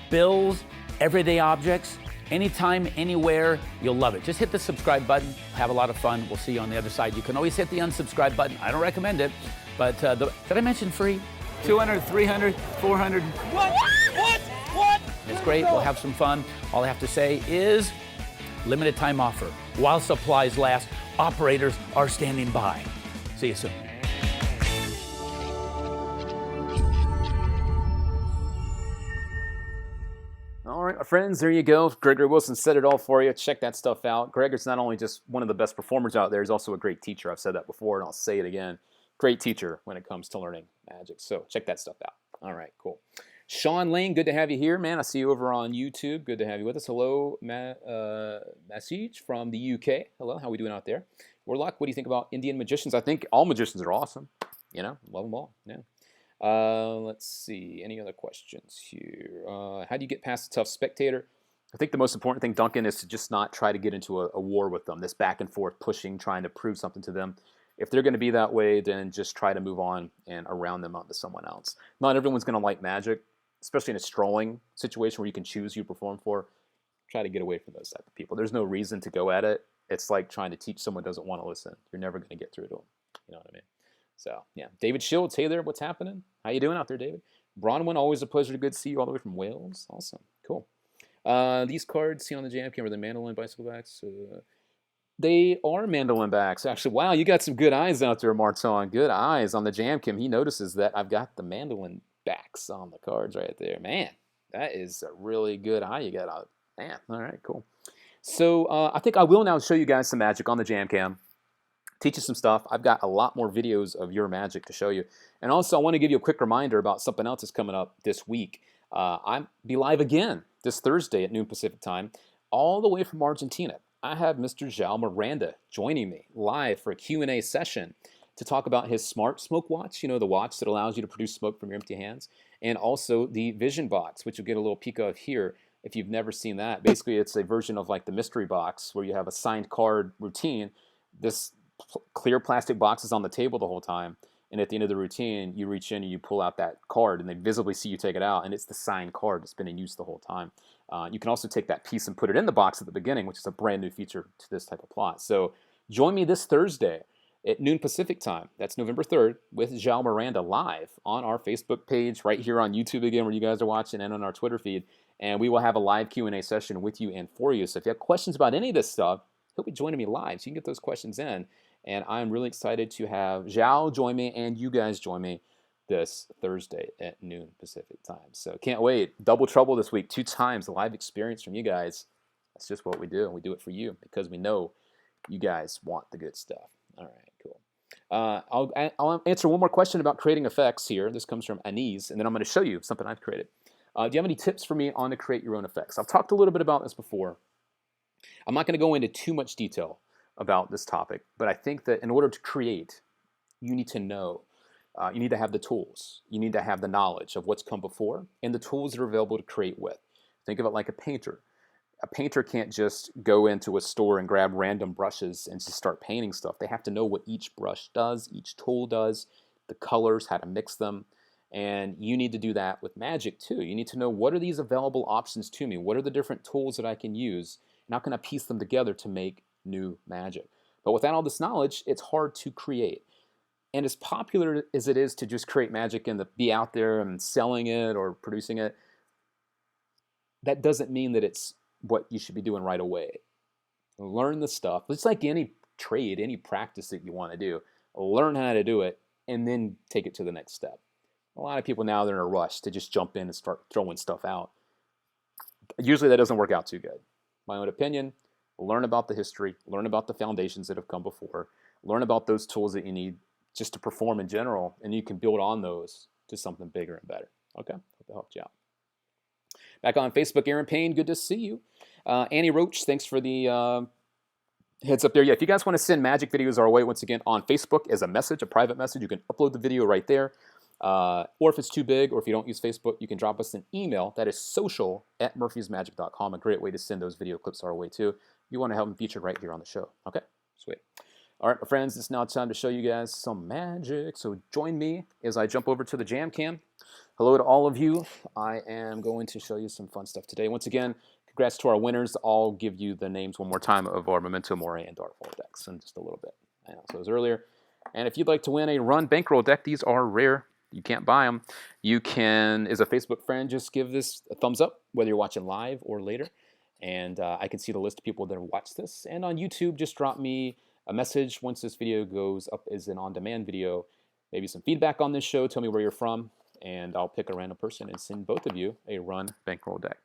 Speaker 2: bills, everyday objects, anytime, anywhere, you'll love it. Just hit the subscribe button, have a lot of fun. We'll see you on the other side. You can always hit the unsubscribe button. I don't recommend it, but did I mention free? 200, 300, 400. What? It's great, we'll have some fun. All I have to say is limited time offer. While supplies last, operators are standing by. See you soon.
Speaker 1: All right, my friends, there you go. Gregory Wilson said it all for you. Check that stuff out. Gregory's not only just one of the best performers out there, he's also a great teacher. I've said that before, and I'll say it again. Great teacher when it comes to learning magic. So check that stuff out. All right, cool. Sean Lane, good to have you here, man. I see you over on YouTube. Good to have you with us. Hello, Message from the UK. Hello, how are we doing out there? Warlock, what do you think about Indian magicians? I think all magicians are awesome. You know, love them all. Yeah. Let's see. Any other questions here? How do you get past a tough spectator? I think the most important thing, Duncan, is to just not try to get into a war with them. This back and forth pushing, trying to prove something to them. If they're going to be that way, then just try to move on and around them onto someone else. Not everyone's going to like magic, especially in a strolling situation where you can choose who you perform for. Try to get away from those type of people. There's no reason to go at it. It's like trying to teach someone who doesn't want to listen. You're never going to get through to them. You know what I mean? So, yeah. David Shields, hey there. What's happening? How you doing out there, David? Bronwyn, always a pleasure. Good to see you all the way from Wales. Awesome. Cool. These cards seen on the Jam Cam are the mandolin bicycle backs. They are mandolin backs, actually. Wow, you got some good eyes out there, Marton. Good eyes on the Jam Cam. He notices that I've got the mandolin backs on the cards right there. Man, that is a really good eye you got out. Man, all right, cool. So I think I will now show you guys some magic on the Jam Cam. Teach you some stuff. I've got a lot more videos of your magic to show you. And also, I want to give you a quick reminder about something else that's coming up this week. I'll be live again this Thursday at noon Pacific time, all the way from Argentina. I have Mr. João Miranda joining me live for a Q&A session to talk about his Smart Smoke Watch, you know, the watch that allows you to produce smoke from your empty hands, and also the Vision Box, which you'll get a little peek of here if you've never seen that. Basically, it's a version of like the mystery box where you have a signed card routine. This clear plastic box is on the table the whole time, and at the end of the routine, you reach in and you pull out that card, and they visibly see you take it out, and it's the signed card that's been in use the whole time. You can also take that piece and put it in the box at the beginning, which is a brand new feature to this type of plot. So join me this Thursday at noon Pacific time. That's November 3rd with João Miranda live on our Facebook page, right here on YouTube again where you guys are watching, and on our Twitter feed. And we will have a live Q&A session with you and for you. So if you have questions about any of this stuff, he'll be joining me live, so you can get those questions in. And I'm really excited to have João join me and you guys join me this Thursday at noon Pacific time. So can't wait. Double trouble this week, 2 times, a live experience from you guys. That's just what we do, and we do it for you because we know you guys want the good stuff. All right, cool. I'll answer one more question about creating effects here. This comes from Anise, and then I'm going to show you something I've created. Do you have any tips for me on to create your own effects? I've talked a little bit about this before. I'm not going to go into too much detail about this topic, but I think that in order to create, you need to know. You need to have the tools. You need to have the knowledge of what's come before and the tools that are available to create with. Think of it like a painter. A painter can't just go into a store and grab random brushes and just start painting stuff. They have to know what each brush does, each tool does, the colors, how to mix them. And you need to do that with magic too. You need to know, what are these available options to me? What are the different tools that I can use? And how can I piece them together to make new magic? But without all this knowledge, it's hard to create. And as popular as it is to just create magic and to be out there and selling it or producing it, that doesn't mean that it's what you should be doing right away. Learn the stuff. It's like any trade, any practice that you want to do. Learn how to do it and then take it to the next step. A lot of people now, they're in a rush to just jump in and start throwing stuff out. Usually that doesn't work out too good. My own opinion, learn about the history, learn about the foundations that have come before, learn about those tools that you need just to perform in general, and you can build on those to something bigger and better. Okay, hope that helped you out. Back on Facebook, Aaron Payne, good to see you. Annie Roach, thanks for the heads up there. Yeah, if you guys want to send magic videos our way, once again, on Facebook as a message, a private message, you can upload the video right there. Or if it's too big, or if you don't use Facebook, you can drop us an email. That is social@murphysmagic.com. A great way to send those video clips our way too. You want to have them featured right here on the show. Okay, sweet. All right, my friends, it's now time to show you guys some magic. So join me as I jump over to the Jam Cam. Hello to all of you. I am going to show you some fun stuff today. Once again, congrats to our winners. I'll give you the names one more time of our Memento Mori and Darkfall decks in just a little bit. I know, so it was earlier. And if you'd like to win a Run Bankroll deck, these are rare. You can't buy them. You can, as a Facebook friend, just give this a thumbs up, whether you're watching live or later. And I can see the list of people that have watched this. And on YouTube, just drop me a message once this video goes up as an on-demand video. Maybe some feedback on this show. Tell me where you're from. And I'll pick a random person and send both of you a Run Bankroll deck.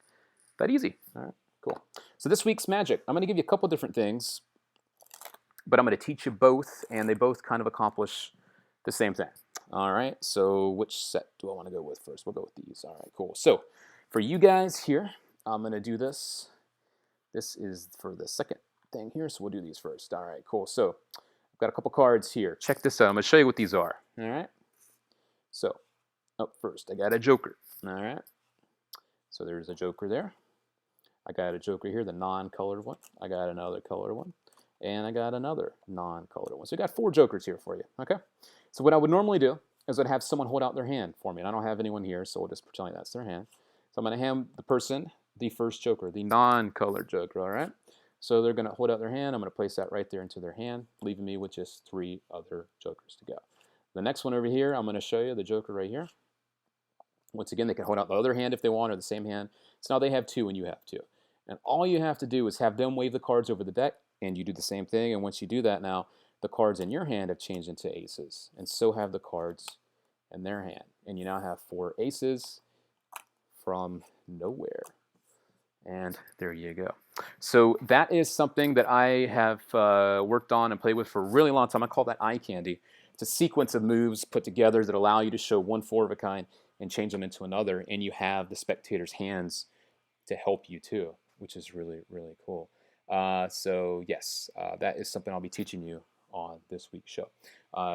Speaker 1: That easy. All right, cool. So this week's magic, I'm going to give you a couple different things. But I'm going to teach you both. And they both kind of accomplish the same thing. All right, so which set do I want to go with first? We'll go with these. All right, cool. So for you guys here, I'm going to do this. This is for the second thing here, so we'll do these first. All right, cool. So I've got a couple cards here. Check this out. I'm going to show you what these are. All right. So up first, I got a joker. All right. So there's a joker there. I got a joker here, the non-colored one. I got another colored one. And I got another non-colored one. So I got 4 jokers here for you. Okay. So what I would normally do is I'd have someone hold out their hand for me. And I don't have anyone here, so we'll just pretend like that's their hand. So I'm going to hand the person the first joker, the non-colored joker, all right? So they're going to hold out their hand. I'm going to place that right there into their hand, leaving me with just 3 other jokers to go. The next one over here, I'm going to show you the joker right here. Once again, they can hold out the other hand if they want, or the same hand. So now they have 2 and you have 2. And all you have to do is have them wave the cards over the deck, and you do the same thing. And once you do that now, the cards in your hand have changed into aces, and so have the cards in their hand. and you now have 4 aces from nowhere. And there you go. So that is something that I have worked on and played with for a really long time. I call that eye candy. It's a sequence of moves put together that allow you to show one 4 of a kind and change them into another, and you have the spectator's hands to help you too, which is really, really cool. So yes, that is something I'll be teaching you on this week's show.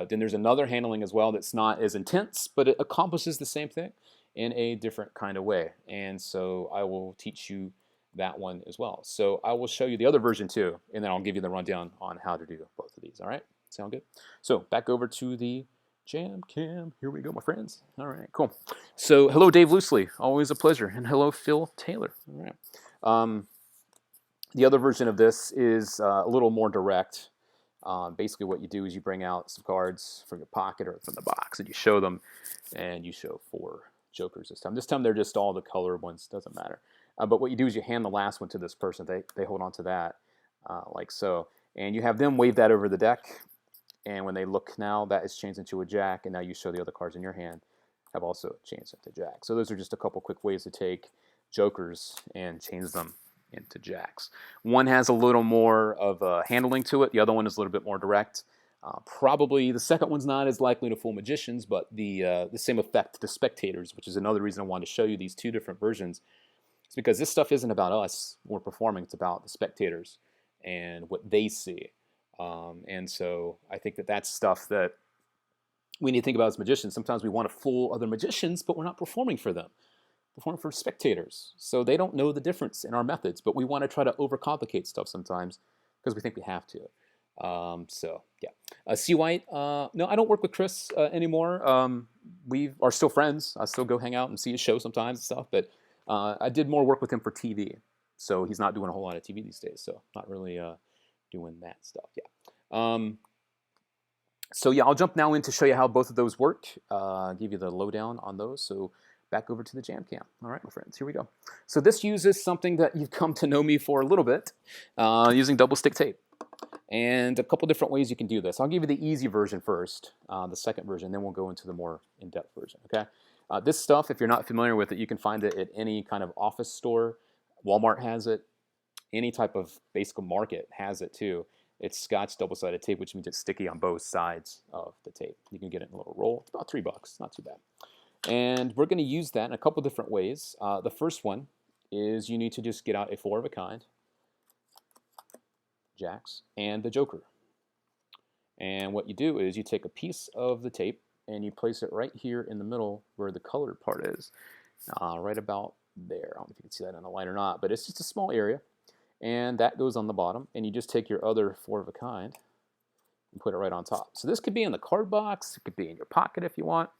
Speaker 1: Then there's another handling as well that's not as intense, but it accomplishes the same thing in a different kind of way. And so I will teach you that one as well. So I will show you the other version too, and then I'll give you the rundown on how to do both of these. All right? Sound good? So back over to the jam cam. Here we go, my friends. All right, cool. So hello, Dave Loosely. Always a pleasure. And hello, Phil Taylor. All right. The other version of this is a little more direct. Basically what you do is you bring out some cards from your pocket or from the box and you show them, and you show 4 jokers this time. This time they're just all the colored ones, doesn't matter. But what you do is you hand the last one to this person. They hold on to that like so. And you have them wave that over the deck. And when they look now, that is changed into a jack. And now you show the other cards in your hand have also changed into jack. So those are just a couple quick ways to take jokers and change them into jacks. One has a little more of a handling to it. The other one is a little bit more direct. Probably the second one's not as likely to fool magicians, but the same effect to spectators, which is another reason I wanted to show you these 2 different versions. It's because this stuff isn't about us when we're performing. It's about the spectators and what they see. And so I think that that's stuff that we need to think about as magicians. Sometimes we want to fool other magicians, but we're not performing for them. We're performing for spectators. So they don't know the difference in our methods, but we want to try to overcomplicate stuff sometimes because we think we have to. So yeah. C. White, no, I don't work with Chris anymore. We are still friends. I still go hang out and see his show sometimes and stuff, but I did more work with him for TV. So he's not doing a whole lot of TV these days, so not really doing that stuff. Yeah. So yeah, I'll jump now in to show you how both of those work. Give you the lowdown on those. So back over to the jam cam. All right, my friends, here we go. So this uses something that you've come to know me for a little bit, using double stick tape. And a couple different ways you can do this. I'll give you the easy version first, the second version, then we'll go into the more in-depth version, okay? This stuff, if you're not familiar with it, you can find it at any kind of office store. Walmart has it. Any type of basic market has it too. It's Scotch double-sided tape, which means it's sticky on both sides of the tape. You can get it in a little roll. It's about $3, not too bad. And we're going to use that in a couple different ways. The first one is you need to just get out a 4 of a kind, jacks, and the joker. And what you do is you take a piece of the tape and you place it right here in the middle where the colored part is, right about there. I don't know if you can see that in the light or not, but it's just a small area. And that goes on the bottom, and you just take your other 4 of a kind and put it right on top. So this could be in the card box, it could be in your pocket if you want.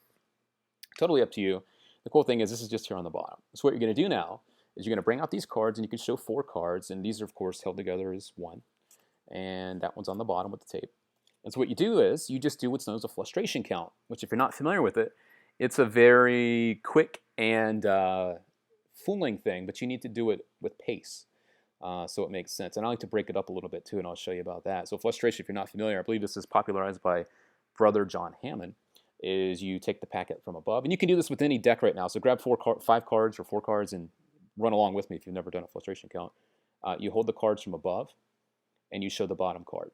Speaker 1: Totally up to you. The cool thing is this is just here on the bottom. So what you're going to do now is you're going to bring out these cards, and you can show 4 cards, and these are of course held together as one. And that one's on the bottom with the tape. And so what you do is you just do what's known as a frustration count, which if you're not familiar with it, it's a very quick and fooling thing, but you need to do it with pace. So it makes sense. And I like to break it up a little bit too, and I'll show you about that. So frustration, if you're not familiar, I believe this is popularized by Brother John Hammond, is you take the packet from above. And you can do this with any deck right now. So grab 5 cards or 4 cards and run along with me if you've never done a frustration count. You hold the cards from above, and you show the bottom card.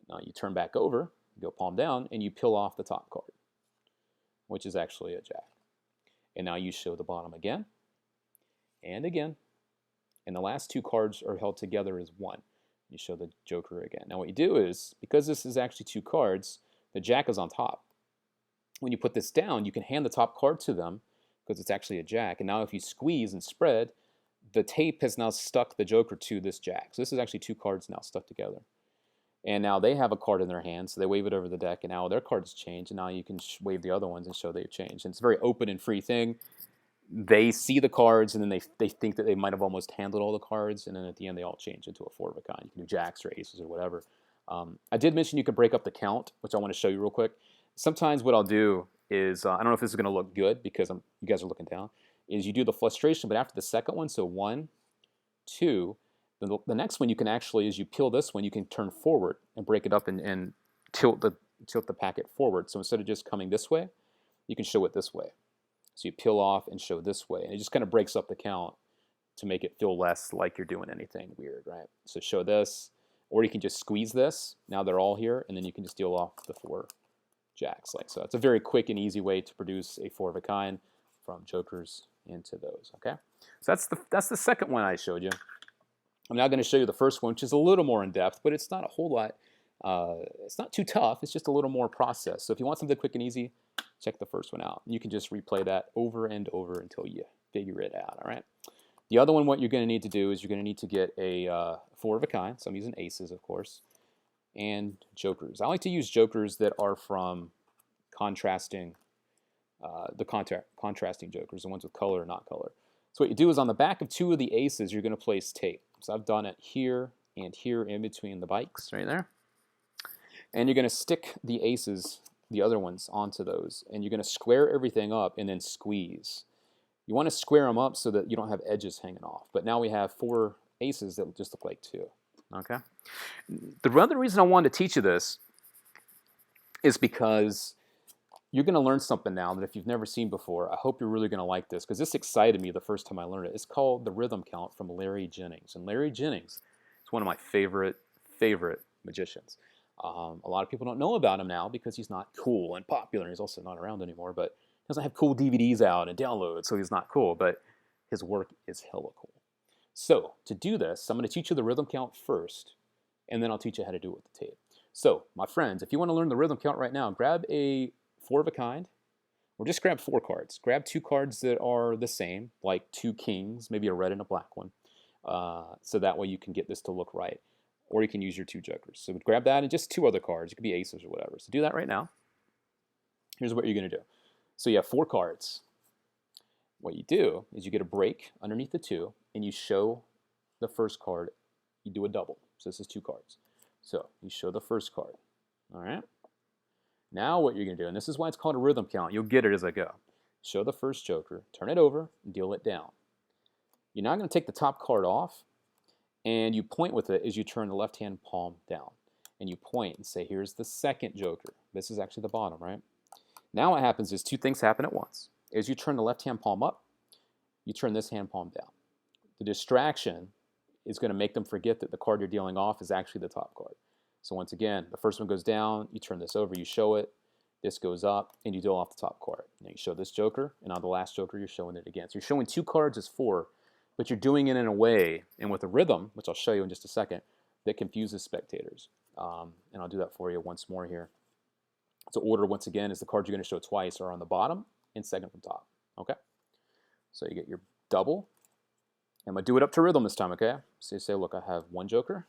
Speaker 1: Now you turn back over, go palm down, and you peel off the top card, which is actually a jack. And now you show the bottom again, and again. And the last 2 cards are held together as one. You show the joker again. Now what you do is, because this is actually 2 cards, the jack is on top. When you put this down, you can hand the top card to them, because it's actually a jack. And now if you squeeze and spread, the tape has now stuck the joker to this jack. So this is actually 2 cards now stuck together. And now they have a card in their hand, so they wave it over the deck, and now their cards change, and now you can wave the other ones and show they've changed. And it's a very open and free thing. They see the cards, and then they think that they might have almost handled all the cards, and then at the end they all change into a 4 of a kind. You can do jacks or aces or whatever. I did mention you could break up the count, which I want to show you real quick. Sometimes what I'll do is, I don't know if this is going to look good because you guys are looking down, is you do the frustration, but after the second one, so 1, 2, the next one you can actually, as you peel this one, you can turn forward and break it up and tilt the packet forward. So instead of just coming this way, you can show it this way. So you peel off and show this way, and it just kind of breaks up the count to make it feel less like you're doing anything weird, right? So show this, or you can just squeeze this. Now they're all here, and then you can just deal off the 4 jacks like so. It's a very quick and easy way to produce a 4 of a kind from jokers into those, okay? So that's the second one I showed you. I'm now going to show you the first one, which is a little more in depth, but it's not a whole lot. It's not too tough. It's just a little more process. So if you want something quick and easy, check the first one out. You can just replay that over and over until you figure it out, all right? The other one, what you're going to need to do is you're going to need to get a 4 of a kind. So I'm using aces, of course, and jokers. I like to use jokers that are from contrasting, contrasting jokers, the ones with color or not color. So what you do is on the back of 2 of the aces, you're going to place tape. So I've done it here and here in between the bikes, right there. And you're going to stick the aces, the other ones, onto those. And you're going to square everything up and then squeeze. You want to square them up so that you don't have edges hanging off. But now we have 4 aces that just look like 2. Okay? The other reason I wanted to teach you this is because you're going to learn something now that if you've never seen before, I hope you're really going to like this, because this excited me the first time I learned it. It's called the rhythm count from Larry Jennings. And Larry Jennings is one of my favorite magicians. A lot of people don't know about him now because he's not cool and popular. He's also not around anymore, but he doesn't have cool DVDs out and downloads, so he's not cool, but his work is hella cool. So to do this, I'm going to teach you the rhythm count first, and then I'll teach you how to do it with the tape. So, my friends, if you want to learn the rhythm count right now, grab a 4 of a kind, or just grab 4 cards. Grab 2 cards that are the same, like 2 kings, maybe a red and a black one, so that way you can get this to look right. Or you can use your 2 jokers. So grab that and just 2 other cards. It could be aces or whatever. So do that right now. Here's what you're going to do. So you have 4 cards. What you do is you get a break underneath the 2, and you show the first card. You do a double. So this is 2 cards. So you show the first card. All right? Now what you're going to do, and this is why it's called a rhythm count. You'll get it as I go. Show the first joker, turn it over, and deal it down. You're now going to take the top card off, and you point with it as you turn the left-hand palm down. And you point and say, here's the second joker. This is actually the bottom, right? Now what happens is 2 things happen at once. As you turn the left-hand palm up, you turn this hand palm down. The distraction is going to make them forget that the card you're dealing off is actually the top card. So once again, the first one goes down, you turn this over, you show it, this goes up, and you deal off the top card. Now you show this joker, and on the last joker, you're showing it again. So you're showing 2 cards as 4, but you're doing it in a way, and with a rhythm, which I'll show you in just a second, that confuses spectators. And I'll do that for you once more here. So order, once again, is the cards you're going to show twice are on the bottom and second from top. Okay? So you get your double. I'm going to do it up to rhythm this time, okay? So you say, look, I have 1 joker.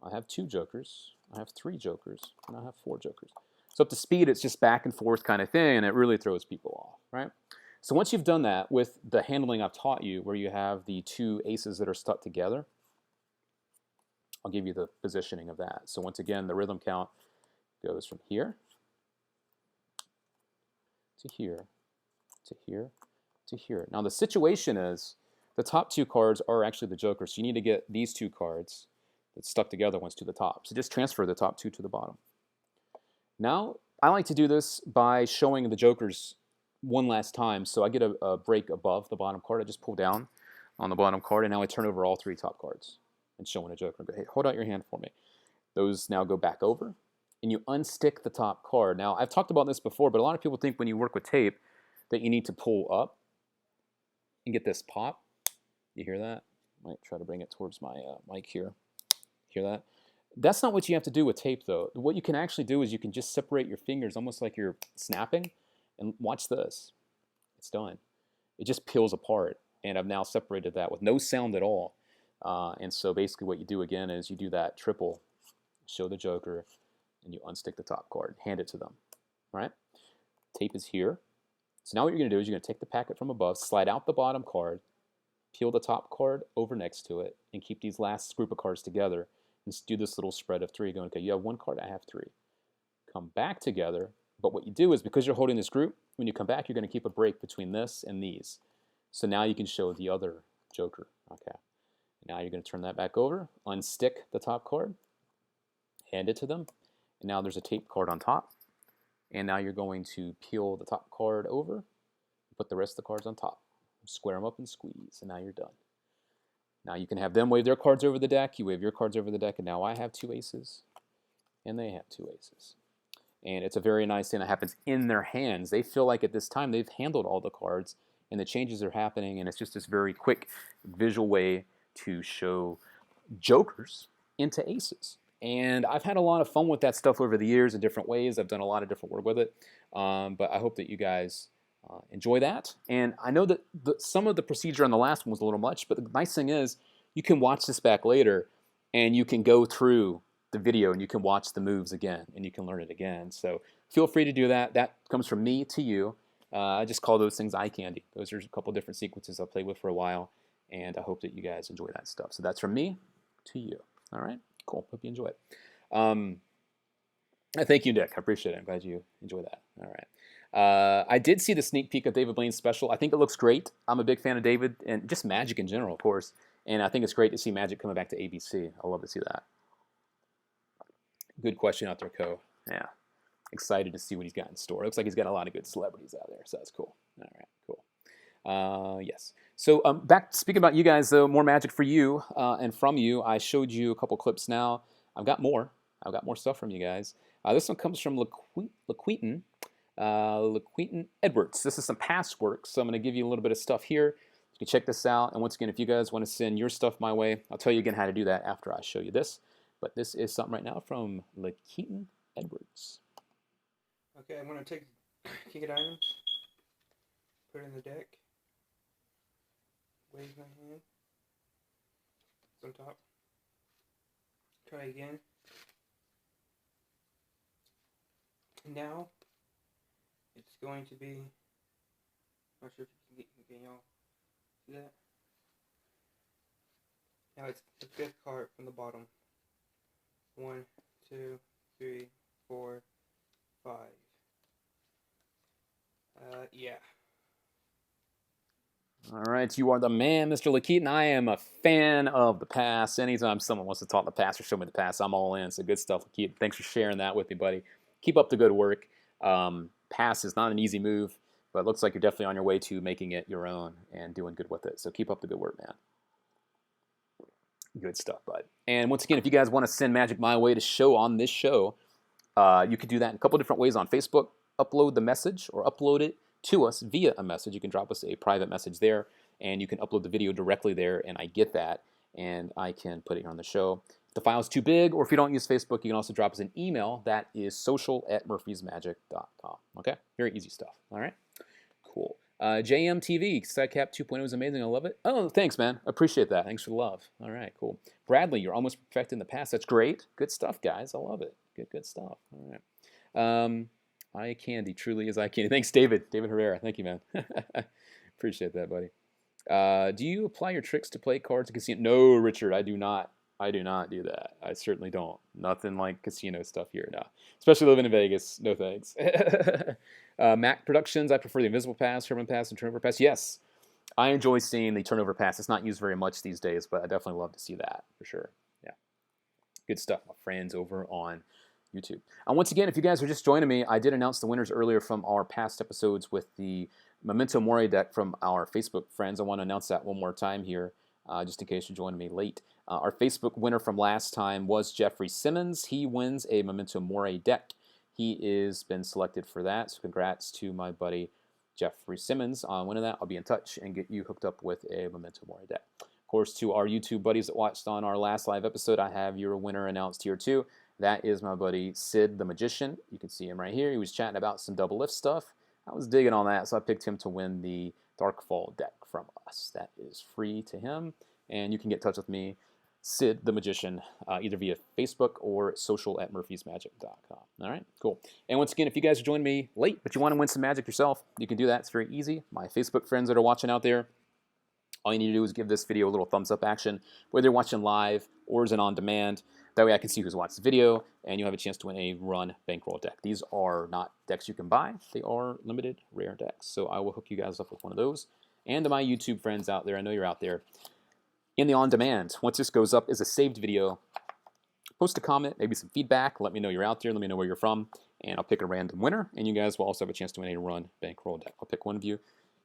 Speaker 1: I have 2 jokers. I have 3 jokers. And I have 4 jokers. So up to speed, it's just back and forth kind of thing, and it really throws people off, right? So once you've done that with the handling I've taught you, where you have the 2 aces that are stuck together, I'll give you the positioning of that. So once again, the rhythm count goes from here to here to here to here. Now the situation is the top 2 cards are actually the jokers. So you need to get these 2 cards that stuck together ones to the top. So just transfer the top 2 to the bottom. Now I like to do this by showing the jokers one last time. So I get a break above the bottom card. I just pull down on the bottom card, and now I turn over all 3 top cards and showing a joker. And go, hey, hold out your hand for me. Those now go back over, and you unstick the top card. Now, I've talked about this before, but a lot of people think when you work with tape that you need to pull up and get this pop. You hear that? I might try to bring it towards my mic here. Hear that? That's not what you have to do with tape, though. What you can actually do is you can just separate your fingers almost like you're snapping, and watch this. It's done. It just peels apart, and I've now separated that with no sound at all. And so basically what you do again is you do that triple, show the joker, and you unstick the top card, hand it to them, right? Tape is here. So now what you're going to do is you're going to take the packet from above, slide out the bottom card, peel the top card over next to it, and keep these last group of cards together, and do this little spread of 3, going, okay, you have 1 card, I have 3. Come back together, but what you do is because you're holding this group, when you come back, you're going to keep a break between this and these. So now you can show the other joker, okay? Now you're going to turn that back over, unstick the top card, hand it to them, and now there's a tape card on top. And now you're going to peel the top card over, put the rest of the cards on top, square them up and squeeze, and now you're done. Now you can have them wave their cards over the deck, you wave your cards over the deck, and now I have 2 aces, and they have 2 aces. And it's a very nice thing that happens in their hands. They feel like at this time they've handled all the cards, and the changes are happening, and it's just this very quick visual way to show jokers into aces. And I've had a lot of fun with that stuff over the years in different ways. I've done a lot of different work with it, but I hope that you guys enjoy that. And I know that some of the procedure on the last one was a little much, but the nice thing is you can watch this back later, and you can go through the video, and you can watch the moves again, and you can learn it again. So feel free to do that. That comes from me to you. I just call those things eye candy. Those are a couple different sequences I've played with for a while, and I hope that you guys enjoy that stuff. So that's from me to you. All right? Cool. Hope you enjoy it. Thank you, Nick. I appreciate it. I'm glad you enjoy that. All right. I did see the sneak peek of David Blaine's special. I think it looks great. I'm a big fan of David, and just Magic in general, of course. And I think it's great to see Magic coming back to ABC. I love to see that. Good question out there, Co. Yeah. Excited to see what he's got in store. Looks like he's got a lot of good celebrities out there, so that's cool. All right, cool. Yes. So back speaking about you guys, though, more Magic for you and from you. I showed you a couple clips now. I've got more. I've got more stuff from you guys. This one comes from LaQuinton Edwards. This is some past work, so I'm going to give you a little bit of stuff here. You can check this out. And once again, if you guys want to send your stuff my way, I'll tell you again how to do that after I show you this. But this is something right now from LaQuinton Edwards.
Speaker 3: Okay, I'm going to take Ticket items, put it in the deck, wave my hand, it's on top, try again. Now, it's going to be, not sure if you can y'all see that? Now it's the 5th card from the bottom. 1, 2, 3, 4, 5. Yeah.
Speaker 1: All right, you are the man, Mr. LaKeaton. I am a fan of the pass. Anytime someone wants to talk the pass or show me the pass, I'm all in. So good stuff, LaKeaton. Thanks for sharing that with me, buddy. Keep up the good work. Pass is not an easy move, but it looks like you're definitely on your way to making it your own and doing good with it. So keep up the good work, man. Good stuff, bud. And once again, if you guys want to send Magic my way to show on this show, you could do that in a couple different ways on Facebook. Upload the message or upload it to us via a message. You can drop us a private message there, and you can upload the video directly there, and I get that, and I can put it here on the show. If the file's too big, or if you don't use Facebook, you can also drop us an email. That is social@murphysmagic.com. Okay? Very easy stuff. All right? Cool. JMTV, Sidecap 2.0 is amazing. I love it. Oh, thanks, man. Appreciate that. Thanks for the love. All right, cool. Bradley, you're almost perfecting the pass. That's great. Good stuff, guys. I love it. Good stuff. All right. Eye candy truly is eye candy. Thanks, David. David Herrera. Thank you, man. Appreciate that, buddy. Do you apply your tricks to play cards in casino? No, Richard, I do not. I do not do that. I certainly don't. Nothing like casino stuff here, no. Especially living in Vegas. No thanks. Mac Productions, I prefer the Invisible Pass, Herman Pass, and Turnover Pass. Yes, I enjoy seeing the Turnover Pass. It's not used very much these days, but I definitely love to see that, for sure. Yeah. Good stuff, my friends over on YouTube. And once again, if you guys are just joining me, I did announce the winners earlier from our past episodes with the Memento Mori deck from our Facebook friends. I want to announce that one more time here, just in case you're joining me late. Our Facebook winner from last time was Jeffrey Simmons. He wins a Memento Mori deck. He is been selected for that, so congrats to my buddy Jeffrey Simmons on winning that. I'll be in touch and get you hooked up with a Memento Mori deck. Of course, to our YouTube buddies that watched on our last live episode, I have your winner announced here too. That is my buddy Sid the Magician. You can see him right here. He was chatting about some double lift stuff. I was digging on that, so I picked him to win the Darkfall deck from us. That is free to him, and you can get in touch with me, Sid the Magician, either via Facebook or social@murphysmagic.com. All right, cool. And once again, if you guys are joining me late, but you want to win some magic yourself, you can do that. It's very easy. My Facebook friends that are watching out there, all you need to do is give this video a little thumbs up action, whether you're watching live or is it on demand. That way I can see who's watched the video, and you'll have a chance to win a Run Bankroll deck. These are not decks you can buy. They are limited, rare decks. So I will hook you guys up with one of those. And to my YouTube friends out there, I know you're out there, in the on-demand, once this goes up as a saved video, post a comment, maybe some feedback. Let me know you're out there. Let me know where you're from. and I'll pick a random winner, and you guys will also have a chance to win a run bankroll deck. I'll pick one of you.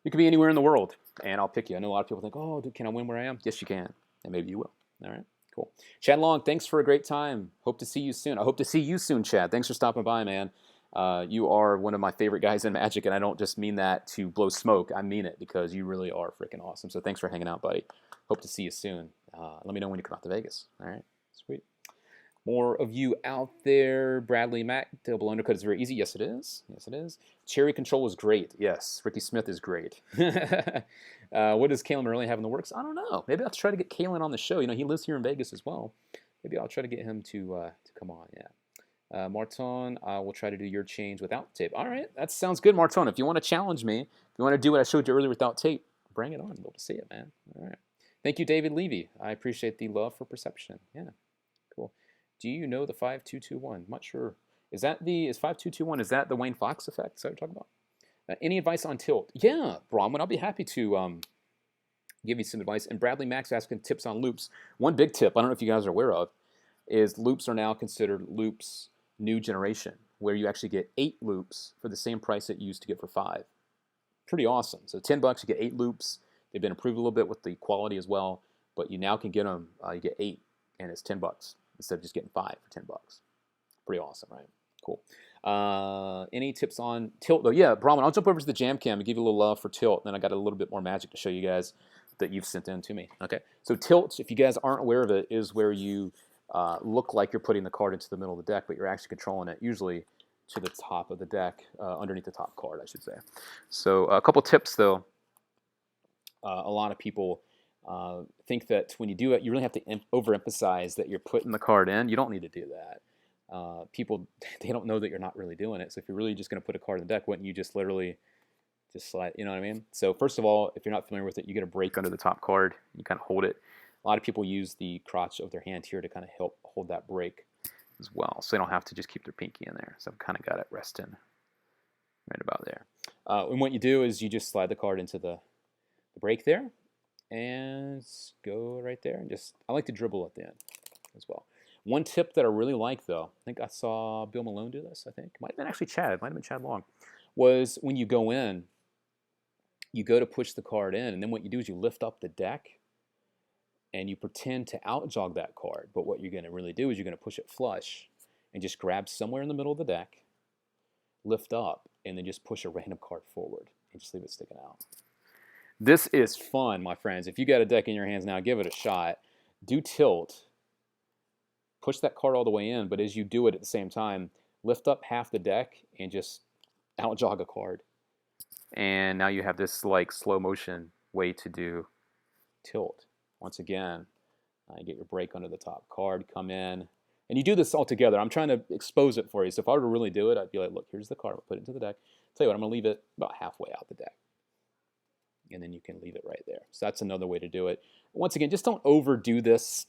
Speaker 1: You could be anywhere in the world, and I'll pick you. I know a lot of people think, oh, dude, can I win where I am? Yes, you can, and maybe you will. All right, cool. Chad Long, thanks for a great time. Hope to see you soon. I hope to see you soon, Chad. Thanks for stopping by, man. You are one of my favorite guys in Magic, and I don't just mean that to blow smoke. I mean it because you really are freaking awesome. So thanks for hanging out, buddy. Hope to see you soon. Let me know when you come out to Vegas. All right, sweet. More of you out there. Bradley Mack, double undercut is very easy. Yes, it is. Yes, it is. Cherry control is great. Yes, Ricky Smith is great. What does Kalen Merlin have in the works? I don't know. Maybe I'll try to get Kalen on the show. You know, he lives here in Vegas as well. Maybe I'll try to get him to come on. Yeah. Marton, I will try to do your change without tape. All right, that sounds good, Marton. If you want to challenge me, if you want to do what I showed you earlier without tape, bring it on. Love to see it, man. All right. Thank you, David Levy. I appreciate the love for perception. Yeah, cool. Do you know the 5221? Not sure. Is 5221? Is that the Wayne Fox effect? Is that what you're talking about? Any advice on tilt? Yeah, Bronwyn, I'll be happy to give you some advice. And Bradley Max asking tips on loops. One big tip, I don't know if you guys are aware of, is loops are now considered loops new generation, where you actually get 8 loops for the same price that you used to get for 5. Pretty awesome. So $10, you get 8 loops. They've been improved a little bit with the quality as well, but you now can get them. You get 8, and it's $10 instead of just getting 5 for $10. Pretty awesome, right? Cool. Any tips on tilt though? Yeah, Brahman, I'll jump over to the Jam Cam and give you a little love for tilt. Then I got a little bit more magic to show you guys that you've sent in to me. Okay. So tilt, if you guys aren't aware of it, is where you look like you're putting the card into the middle of the deck, but you're actually controlling it, usually to the top of the deck, underneath the top card, I should say. So a couple tips though. A lot of people think that when you do it, you really have to overemphasize that you're putting the card in. You don't need to do that. People, they don't know that you're not really doing it. So if you're really just going to put a card in the deck, wouldn't you just literally just slide, you know what I mean? So first of all, if you're not familiar with it, you get a break under the top card. You kind of hold it. A lot of people use the crotch of their hand here to kind of help hold that break as well. So they don't have to just keep their pinky in there. So I've kind of got it resting right about there. And what you do is you just slide the card into the break there and go right there. And just, I like to dribble at the end as well. One tip that I really like, though, I think I saw Bill Malone do this, I think. Might have been actually Chad. It might have been Chad Long. Was when you go in, you go to push the card in, and then what you do is you lift up the deck, and you pretend to out-jog that card. But what you're going to really do is you're going to push it flush and just grab somewhere in the middle of the deck, lift up, and then just push a random card forward and just leave it sticking out. This is fun, my friends. If you got a deck in your hands now, give it a shot. Do tilt. Push that card all the way in, but as you do it at the same time, lift up half the deck and just out-jog a card. And now you have this like slow motion way to do tilt. Once again, you get your break under the top card, come in, and you do this all together. I'm trying to expose it for you. So if I were to really do it, I'd be like, look, here's the card. I'll put it into the deck. Tell you what, I'm going to leave it about halfway out the deck. And then you can leave it right there. So that's another way to do it. Once again, just don't overdo this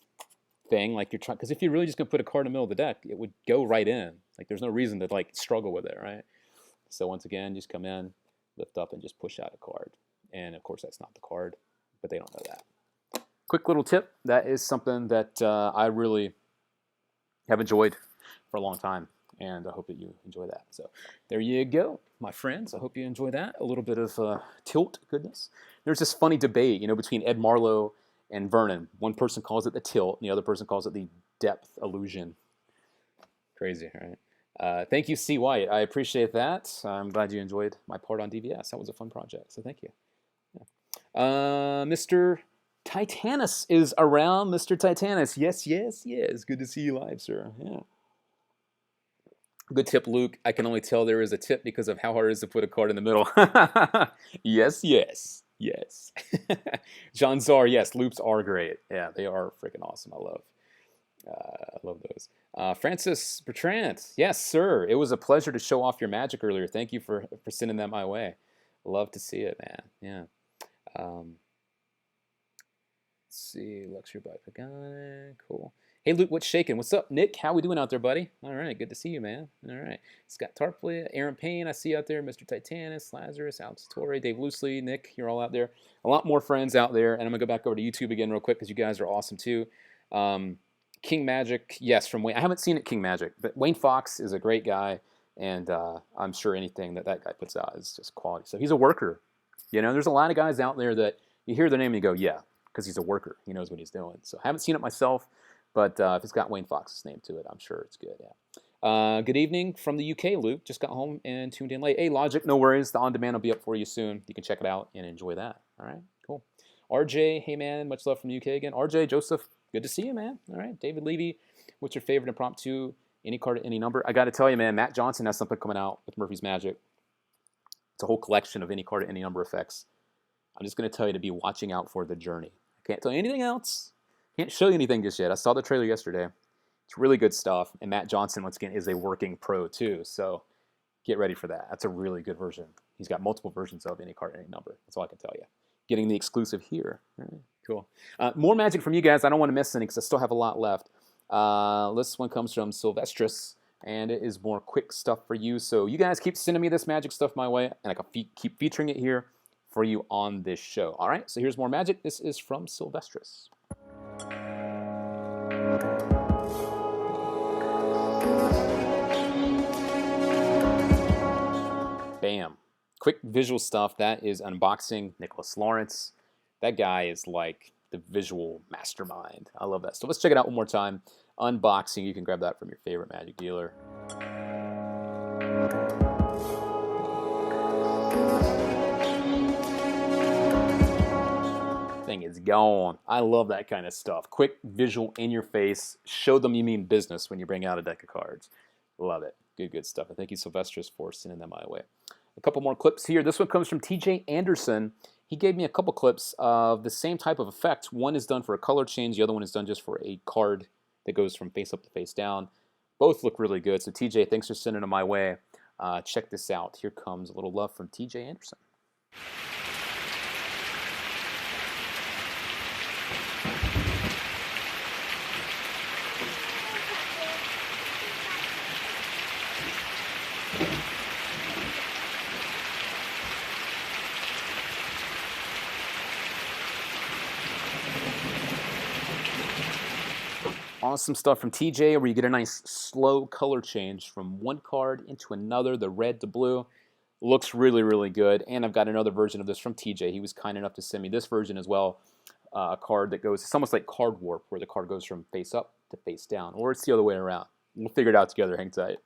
Speaker 1: thing like you're trying, because if you're really just going to put a card in the middle of the deck, it would go right in. Like there's no reason to like struggle with it, right? So once again, just come in, lift up, and just push out a card. And of course, that's not the card, but they don't know that. Quick little tip. That is something that I really have enjoyed for a long time, and I hope that you enjoy that. So there you go, my friends. I hope you enjoy that. A little bit of tilt goodness. There's this funny debate, between Ed Marlowe and Vernon. One person calls it the tilt, and the other person calls it the depth illusion. Crazy, right? Thank you, C. White. I appreciate that. I'm glad you enjoyed my part on DVS. That was a fun project, so thank you. Yeah. Mr. Titanus is around. Mr. Titanus, yes. Good to see you live, sir. Yeah. Good tip, Luke. I can only tell there is a tip because of how hard it is to put a card in the middle. Yes. John Czar, yes, loops are great. Yeah, they are freaking awesome. I love those. Francis Bertrand, yes, sir. It was a pleasure to show off your magic earlier. Thank you for sending that my way. Love to see it, man. Yeah. Let's see, Luxury by Pagani, cool. Hey, Luke, what's shaking? What's up, Nick? How we doing out there, buddy? All right, good to see you, man. All right. Scott Tarpley, Aaron Payne, I see you out there. Mr. Titanus, Lazarus, Alex Torre, Dave Loosely, Nick, you're all out there. A lot more friends out there, and I'm going to go back over to YouTube again real quick because you guys are awesome, too. King Magic, yes, from Wayne. I haven't seen it, King Magic, but Wayne Fox is a great guy. And I'm sure anything that guy puts out is just quality. So he's a worker. There's a lot of guys out there that you hear their name and you go, yeah, because he's a worker. He knows what he's doing. So I haven't seen it myself, but if it's got Wayne Fox's name to it, I'm sure it's good. Yeah. Good evening from the UK, Luke. Just got home and tuned in late. Hey, Logic, no worries. The on-demand will be up for you soon. You can check it out and enjoy that. All right, cool. RJ, hey, man, much love from the UK again. RJ, Joseph, good to see you, man. All right, David Levy, what's your favorite impromptu? Any card at any number? I got to tell you, man, Matt Johnson has something coming out with Murphy's Magic. It's a whole collection of any card at any number effects. I'm just going to tell you to be watching out for the journey. I can't tell you anything else. Can't show you anything just yet. I saw the trailer yesterday. It's really good stuff. And Matt Johnson, once again, is a working pro, too. So get ready for that. That's a really good version. He's got multiple versions of any card at any number. That's all I can tell you. Getting the exclusive here. All right, cool. More magic from you guys. I don't want to miss any because I still have a lot left. This one comes from Sylvestus, and it is more quick stuff for you. So you guys keep sending me this magic stuff my way, and I can keep featuring it here for you on this show. All right, so here's more magic. This is from Sylvestus. Bam. Quick visual stuff. That is unboxing Nicholas Lawrence. That guy is like the visual mastermind. I love that. So let's check it out one more time. Unboxing. You can grab that from your favorite magic dealer. Thing is gone. I love that kind of stuff. Quick visual in your face. Show them you mean business when you bring out a deck of cards. Love it. Good stuff. And thank you, Sylvestus, for sending them my way. A couple more clips here. This one comes from TJ Anderson. He gave me a couple clips of the same type of effect. One is done for a color change. The other one is done just for a card that goes from face up to face down. Both look really good. So TJ, thanks for sending them my way. Check this out. Here comes a little love from TJ Anderson. Awesome stuff from TJ where you get a nice slow color change from one card into another, the red to blue. Looks really good. And I've got another version of this from TJ. He was kind enough to send me this version as well. A card that goes, it's almost like card warp where the card goes from face up to face down. Or it's the other way around. We'll figure it out together. Hang tight.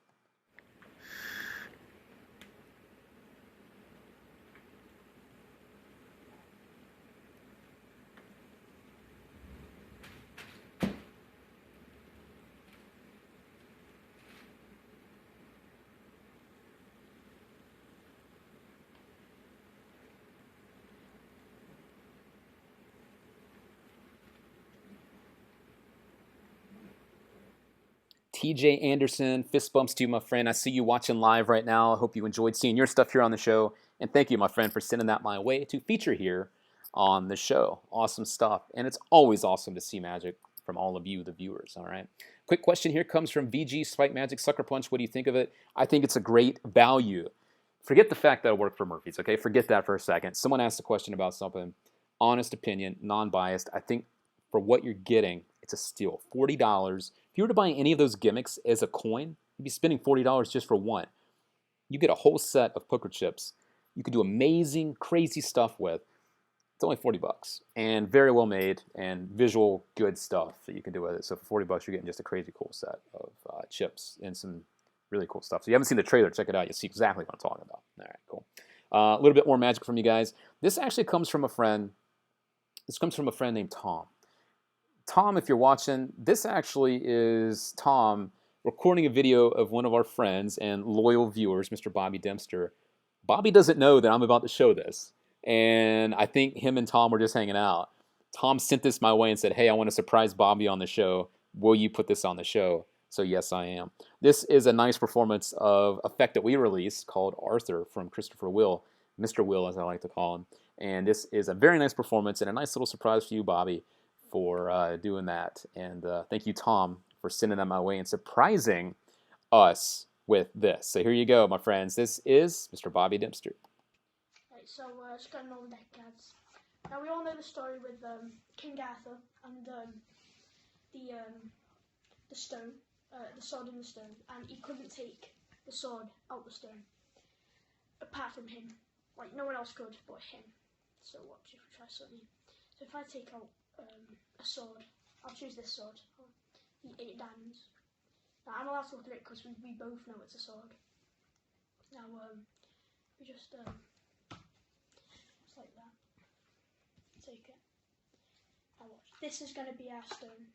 Speaker 1: TJ Anderson, fist bumps to you, my friend. I see you watching live right now. I hope you enjoyed seeing your stuff here on the show. And thank you, my friend, for sending that my way to feature here on the show. Awesome stuff. And it's always awesome to see magic from all of you, the viewers, all right? Quick question here comes from VG Spike Magic Sucker Punch. What do you think of it? I think it's a great value. Forget the fact that I work for Murphy's, okay? Forget that for a second. Someone asked a question about something. Honest opinion, non-biased. I think for what you're getting, it's a steal. $40. If you were to buy any of those gimmicks as a coin, you'd be spending $40 just for one. You get a whole set of poker chips. You could do amazing, crazy stuff with. It's only $40 and very well made and visual good stuff that you can do with it. So for $40, you're getting just a crazy cool set of chips and some really cool stuff. So you haven't seen the trailer, check it out. You'll see exactly what I'm talking about. All right, cool. A little bit more magic from you guys. This actually comes from a friend. This comes from a friend named Tom. Tom, if you're watching, this actually is Tom recording a video of one of our friends and loyal viewers, Mr. Bobby Dempster. Bobby doesn't know that I'm about to show this, and I think him and Tom were just hanging out. Tom sent this my way and said, hey, I want to surprise Bobby on the show. Will you put this on the show? So yes, I am. This is a nice performance of effect that we released called Arthur from Christopher Will, Mr. Will as I like to call him. And this is a very nice performance and a nice little surprise for you, Bobby, for doing that. And thank you, Tom, for sending that my way and surprising us with this. So here you go, my friends. This is Mr. Bobby Dempster.
Speaker 4: Right, so just got an old deck, cards. Now we all know the story with King Arthur and the stone, the sword in the stone, and he couldn't take the sword out the stone. Apart from him, like no one else could but him. So watch if we try something. So if I take out a sword, I'll choose this sword. The 8 diamonds. Now I'm allowed to look at it because we both know it's a sword. Now we just like that. Take it. Now watch. This is going to be our stone.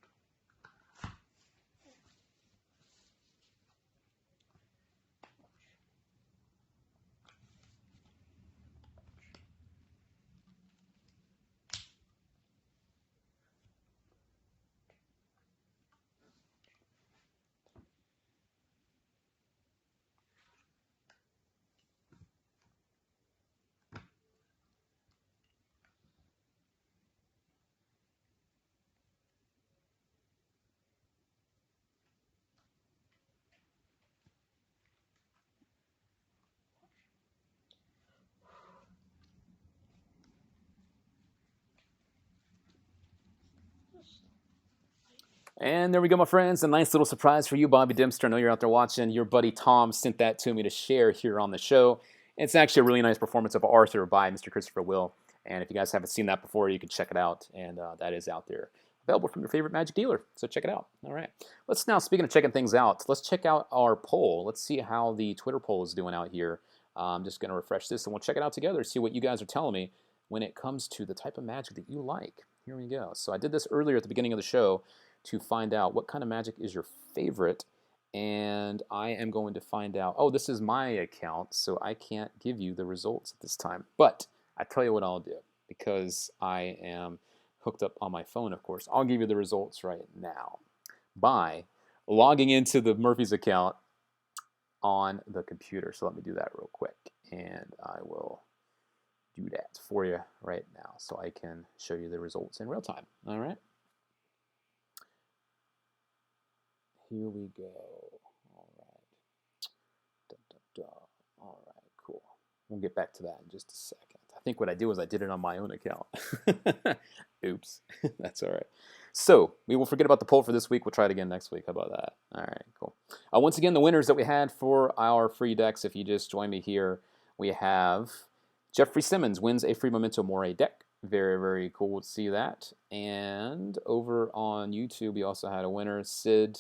Speaker 1: And there we go, my friends. A nice little surprise for you, Bobby Dempster. I know you're out there watching. Your buddy Tom sent that to me to share here on the show. It's actually a really nice performance of Arthur by Mr. Christopher Will. And if you guys haven't seen that before, you can check it out. And that is out there, available from your favorite magic dealer. So check it out. All right. Let's now, speaking of checking things out, let's check out our poll. Let's see how the Twitter poll is doing out here. I'm just going to refresh this, and we'll check it out together, see what you guys are telling me when it comes to the type of magic that you like. Here we go. So I did this earlier at the beginning of the show to find out what kind of magic is your favorite, and I am going to find out. Oh, this is my account, so I can't give you the results at this time, but I tell you what I'll do, because I am hooked up on my phone, of course. I'll give you the results right now by logging into the Murphy's account on the computer. So let me do that real quick, and I will do that for you right now so I can show you the results in real time. All right. Here we go. All right. Da, da, da. All right, cool. We'll get back to that in just a second. I think what I did was I did it on my own account. Oops. That's all right. So we will forget about the poll for this week. We'll try it again next week. How about that? All right, cool. Once again, the winners that we had for our free decks, if you just join me here, we have Jeffrey Simmons wins a free Memento Mori deck. Very, very cool to see that. And over on YouTube, we also had a winner, Sid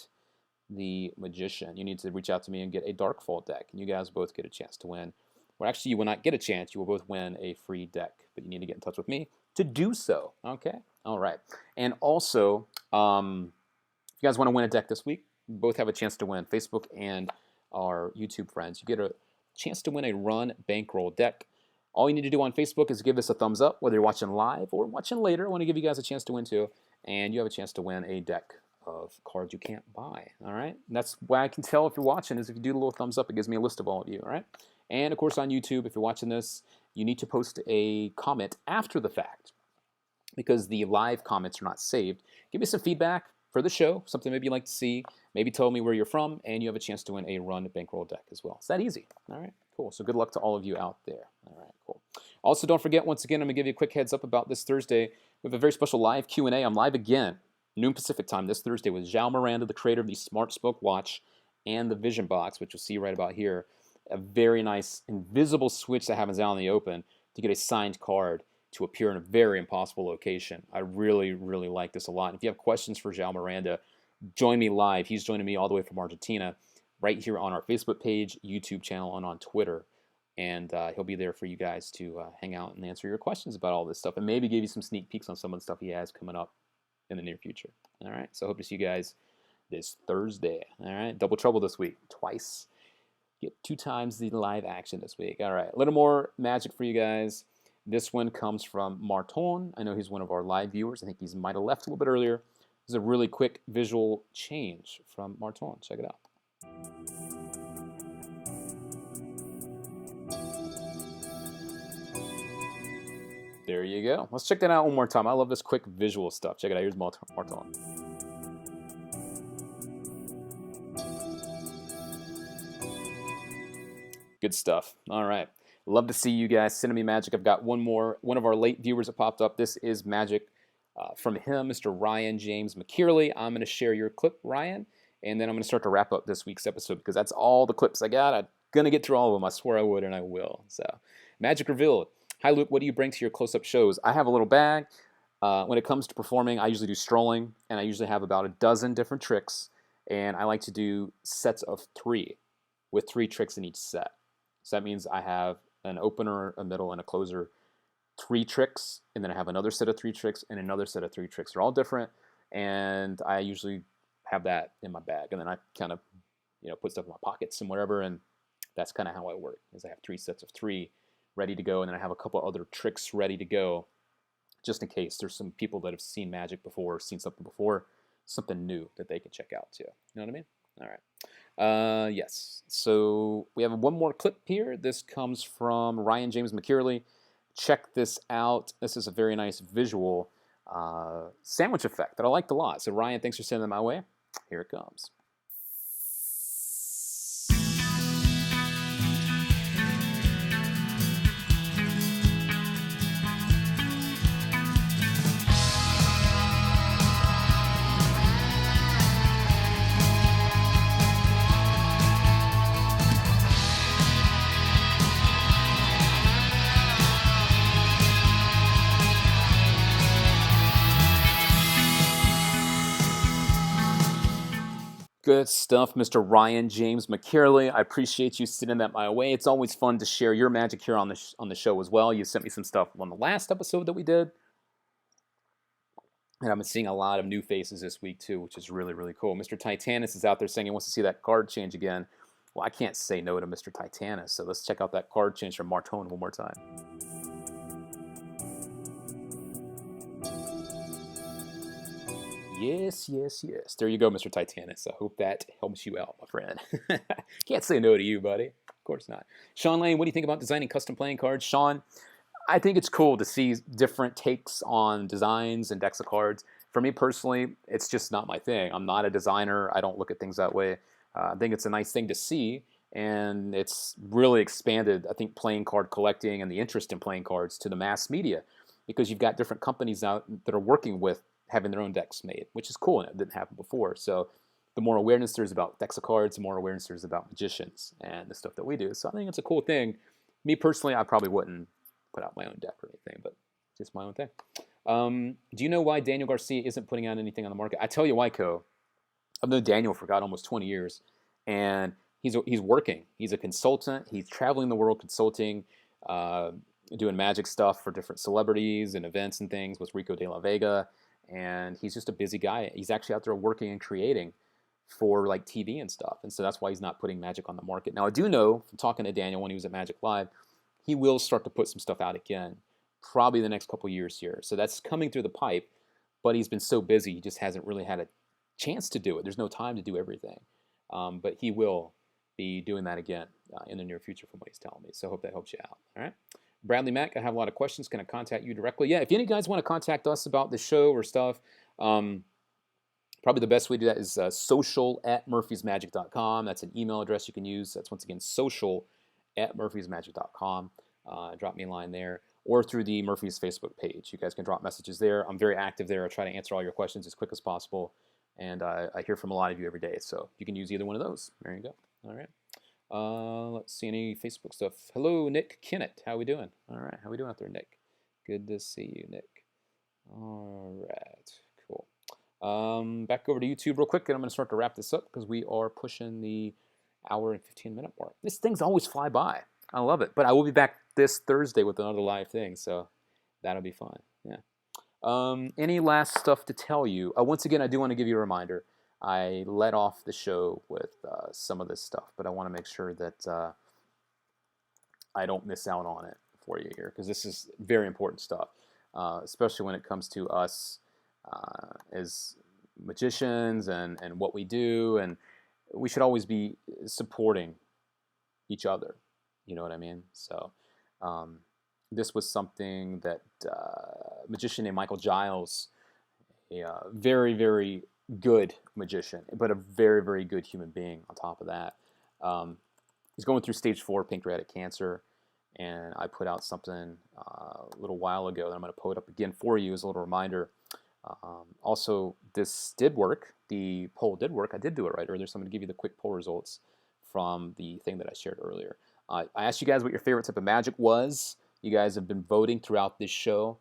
Speaker 1: the Magician. You need to reach out to me and get a Darkfall deck, and you guys both get a chance to win. Well, actually, you will not get a chance. You will both win a free deck, but you need to get in touch with me to do so. Okay? All right. And also, if you guys want to win a deck this week, you both have a chance to win. Facebook and our YouTube friends, you get a chance to win a Run Bankroll deck. All you need to do on Facebook is give us a thumbs up, whether you're watching live or watching later. I want to give you guys a chance to win too, and you have a chance to win a deck of cards you can't buy. All right, and that's why I can tell if you're watching is if you do the little thumbs up, it gives me a list of all of you. All right, and of course on YouTube, if you're watching this, you need to post a comment after the fact because the live comments are not saved. Give me some feedback for the show, something maybe you'd like to see. Maybe tell me where you're from, and you have a chance to win a Run Bankroll deck as well. It's that easy. All right, cool. So good luck to all of you out there. All right, cool. Also, don't forget, once again, I'm going to give you a quick heads up about this Thursday. We have a very special live Q&A. I'm live again, noon Pacific time this Thursday with Zhao Miranda, the creator of the Smart Spoke Watch and the Vision Box, which you'll see right about here. A very nice invisible switch that happens out in the open to get a signed card to appear in a very impossible location. I really, really like this a lot. And if you have questions for Zhao Miranda, join me live. He's joining me all the way from Argentina right here on our Facebook page, YouTube channel, and on Twitter. And he'll be there for you guys to hang out and answer your questions about all this stuff and maybe give you some sneak peeks on some of the stuff he has coming up in the near future. All right, so I hope to see you guys this Thursday. All right, double trouble this week, twice. Get 2 times the live action this week. All right, a little more magic for you guys. This one comes from Marton. I know he's one of our live viewers. I think he might have left a little bit earlier. This is a really quick visual change from Marton. Check it out. There you go. Let's check that out one more time. I love this quick visual stuff. Check it out. Here's Marton. Good stuff. All right. Love to see you guys sending me magic. I've got one more. One of our late viewers that popped up. This is magic from him, Mr. Ryan James McKeerley. I'm going to share your clip, Ryan, and then I'm going to start to wrap up this week's episode because that's all the clips I got. I'm going to get through all of them. I swore I would, and I will. So, Magic Revealed. Hi, Luke. What do you bring to your close-up shows? I have a little bag. When it comes to performing, I usually do strolling, and I usually have about a dozen different tricks, and I like to do sets of 3 with 3 tricks in each set. So that means I have an opener, a middle, and a closer, 3 tricks, and then I have another set of 3 tricks and another set of 3 tricks. They're all different, and I usually have that in my bag, and then I kind of, put stuff in my pockets and whatever, and that's kind of how I work. Is I have 3 sets of 3 ready to go, and then I have a couple other tricks ready to go, just in case there's some people that have seen magic before, seen something before, something new that they can check out too. You know what I mean? All right. Yes. So we have one more clip here. This comes from Ryan James McKearley. Check this out. This is a very nice visual sandwich effect that I liked a lot. So Ryan, thanks for sending it my way. Here it comes. Good stuff, Mr. Ryan James McKearley. I appreciate you sending that my way. It's always fun to share your magic here on the show as well. You sent me some stuff on the last episode that we did. And I've been seeing a lot of new faces this week too, which is really, really cool. Mr. Titanus is out there saying he wants to see that card change again. Well, I can't say no to Mr. Titanus, so let's check out that card change from Marton one more time. Yes, yes, yes. There you go, Mr. Titanus. I hope that helps you out, my friend. Can't say no to you, buddy. Of course not. Sean Lane, what do you think about designing custom playing cards? Sean, I think it's cool to see different takes on designs and decks of cards. For me personally, it's just not my thing. I'm not a designer. I don't look at things that way. I think it's a nice thing to see, and it's really expanded, I think, playing card collecting and the interest in playing cards to the mass media, because you've got different companies out that are working with having their own decks made, which is cool, and it didn't happen before. So the more awareness there's about decks of cards, the more awareness there's about magicians and the stuff that we do. So I think it's a cool thing. Me personally, I probably wouldn't put out my own deck or anything, but just my own thing. Do you know why Daniel Garcia isn't putting out anything on the market? I tell you why, Co. I've known Daniel for, God, almost 20 years, and he's working. He's a consultant. He's traveling the world consulting, doing magic stuff for different celebrities and events and things with Rico de la Vega. And he's just a busy guy. He's actually out there working and creating for like TV and stuff. And so that's why he's not putting magic on the market. Now, I do know from talking to Daniel when he was at Magic Live, he will start to put some stuff out again, probably the next couple years here. So that's coming through the pipe, but he's been so busy, he just hasn't really had a chance to do it. There's no time to do everything. But he will be doing that again in the near future from what he's telling me. So I hope that helps you out. All right. Bradley Mack, I have a lot of questions. Can I contact you directly? Yeah, if any guys want to contact us about the show or stuff, probably the best way to do that is social@murphysmagic.com. That's an email address you can use. That's, once again, social@murphysmagic.com. Drop me a line there, or through the Murphy's Facebook page. You guys can drop messages there. I'm very active there. I try to answer all your questions as quick as possible, and I hear from a lot of you every day, so you can use either one of those. There you go. All right. Let's see any Facebook stuff. Hello, Nick Kennett. How we doing? All right. How we doing out there, Nick? Good to see you, Nick. All right. Cool. Back over to YouTube real quick, and I'm going to start to wrap this up because we are pushing the hour and 15-minute mark. These things always fly by. I love it. But I will be back this Thursday with another live thing, so that'll be fun. Yeah. Any last stuff to tell you? Once again, I do want to give you a reminder. I let off the show with some of this stuff, but I want to make sure that I don't miss out on it for you here, because this is very important stuff, especially when it comes to us as magicians and what we do, and we should always be supporting each other. You know what I mean? So this was something that a magician named Michael Giles, a very, very good magician, but a very, very good human being on top of that. He's going through stage 4 pancreatic cancer, and I put out something a little while ago that I'm going to put up again for you as a little reminder. Also, this did work. The poll did work. I did do it right earlier, so I'm going to give you the quick poll results from the thing that I shared earlier. I asked you guys what your favorite type of magic was. You guys have been voting throughout this show,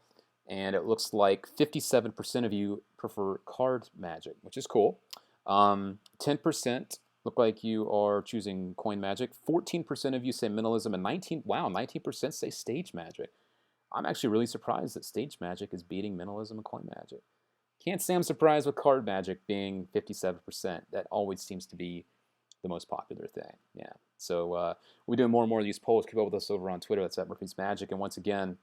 Speaker 1: and it looks like 57% of you prefer card magic, which is cool. 10% look like you are choosing coin magic. 14% of you say minimalism, and 19% say stage magic. I'm actually really surprised that stage magic is beating minimalism and coin magic. Can't say I'm surprised with card magic being 57%. That always seems to be the most popular thing. Yeah. So we're doing more and more of these polls. Keep up with us over on Twitter. That's at Murphy's Magic. And once again,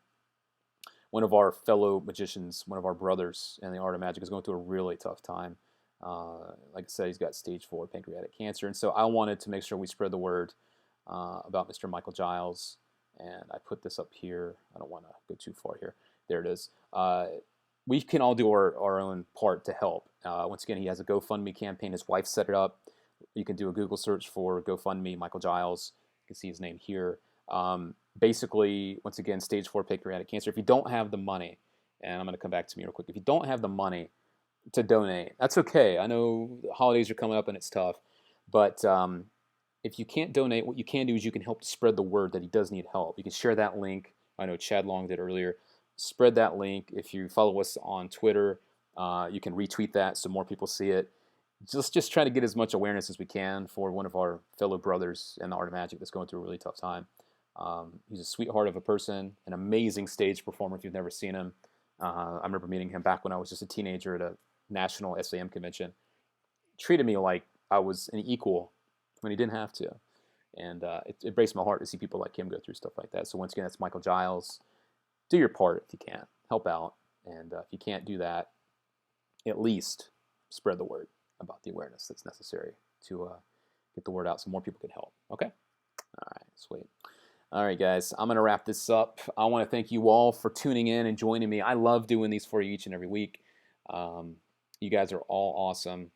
Speaker 1: one of our fellow magicians, one of our brothers in the art of magic, is going through a really tough time. Like I said, he's got stage 4 pancreatic cancer. And so I wanted to make sure we spread the word about Mr. Michael Giles. And I put this up here. I don't want to go too far here. There it is. We can all do our own part to help. Once again, he has a GoFundMe campaign. His wife set it up. You can do a Google search for GoFundMe, Michael Giles. You can see his name here. Basically, once again, stage 4 pancreatic cancer. If you don't have the money, and I'm going to come back to me real quick. If you don't have the money to donate, that's okay. I know the holidays are coming up and it's tough. But if you can't donate, what you can do is you can help to spread the word that he does need help. You can share that link. I know Chad Long did earlier. Spread that link. If you follow us on Twitter, you can retweet that so more people see it. Just try to get as much awareness as we can for one of our fellow brothers in the art of magic that's going through a really tough time. He's a sweetheart of a person, an amazing stage performer if you've never seen him. I remember meeting him back when I was just a teenager at a national SAM convention. Treated me like I was an equal when he didn't have to. And it breaks my heart to see people like him go through stuff like that. So once again, that's Michael Giles. Do your part if you can. Help out. And if you can't do that, at least spread the word about the awareness that's necessary to get the word out so more people can help. Okay? All right, sweet. All right, guys, I'm going to wrap this up. I want to thank you all for tuning in and joining me. I love doing these for you each and every week. You guys are all awesome.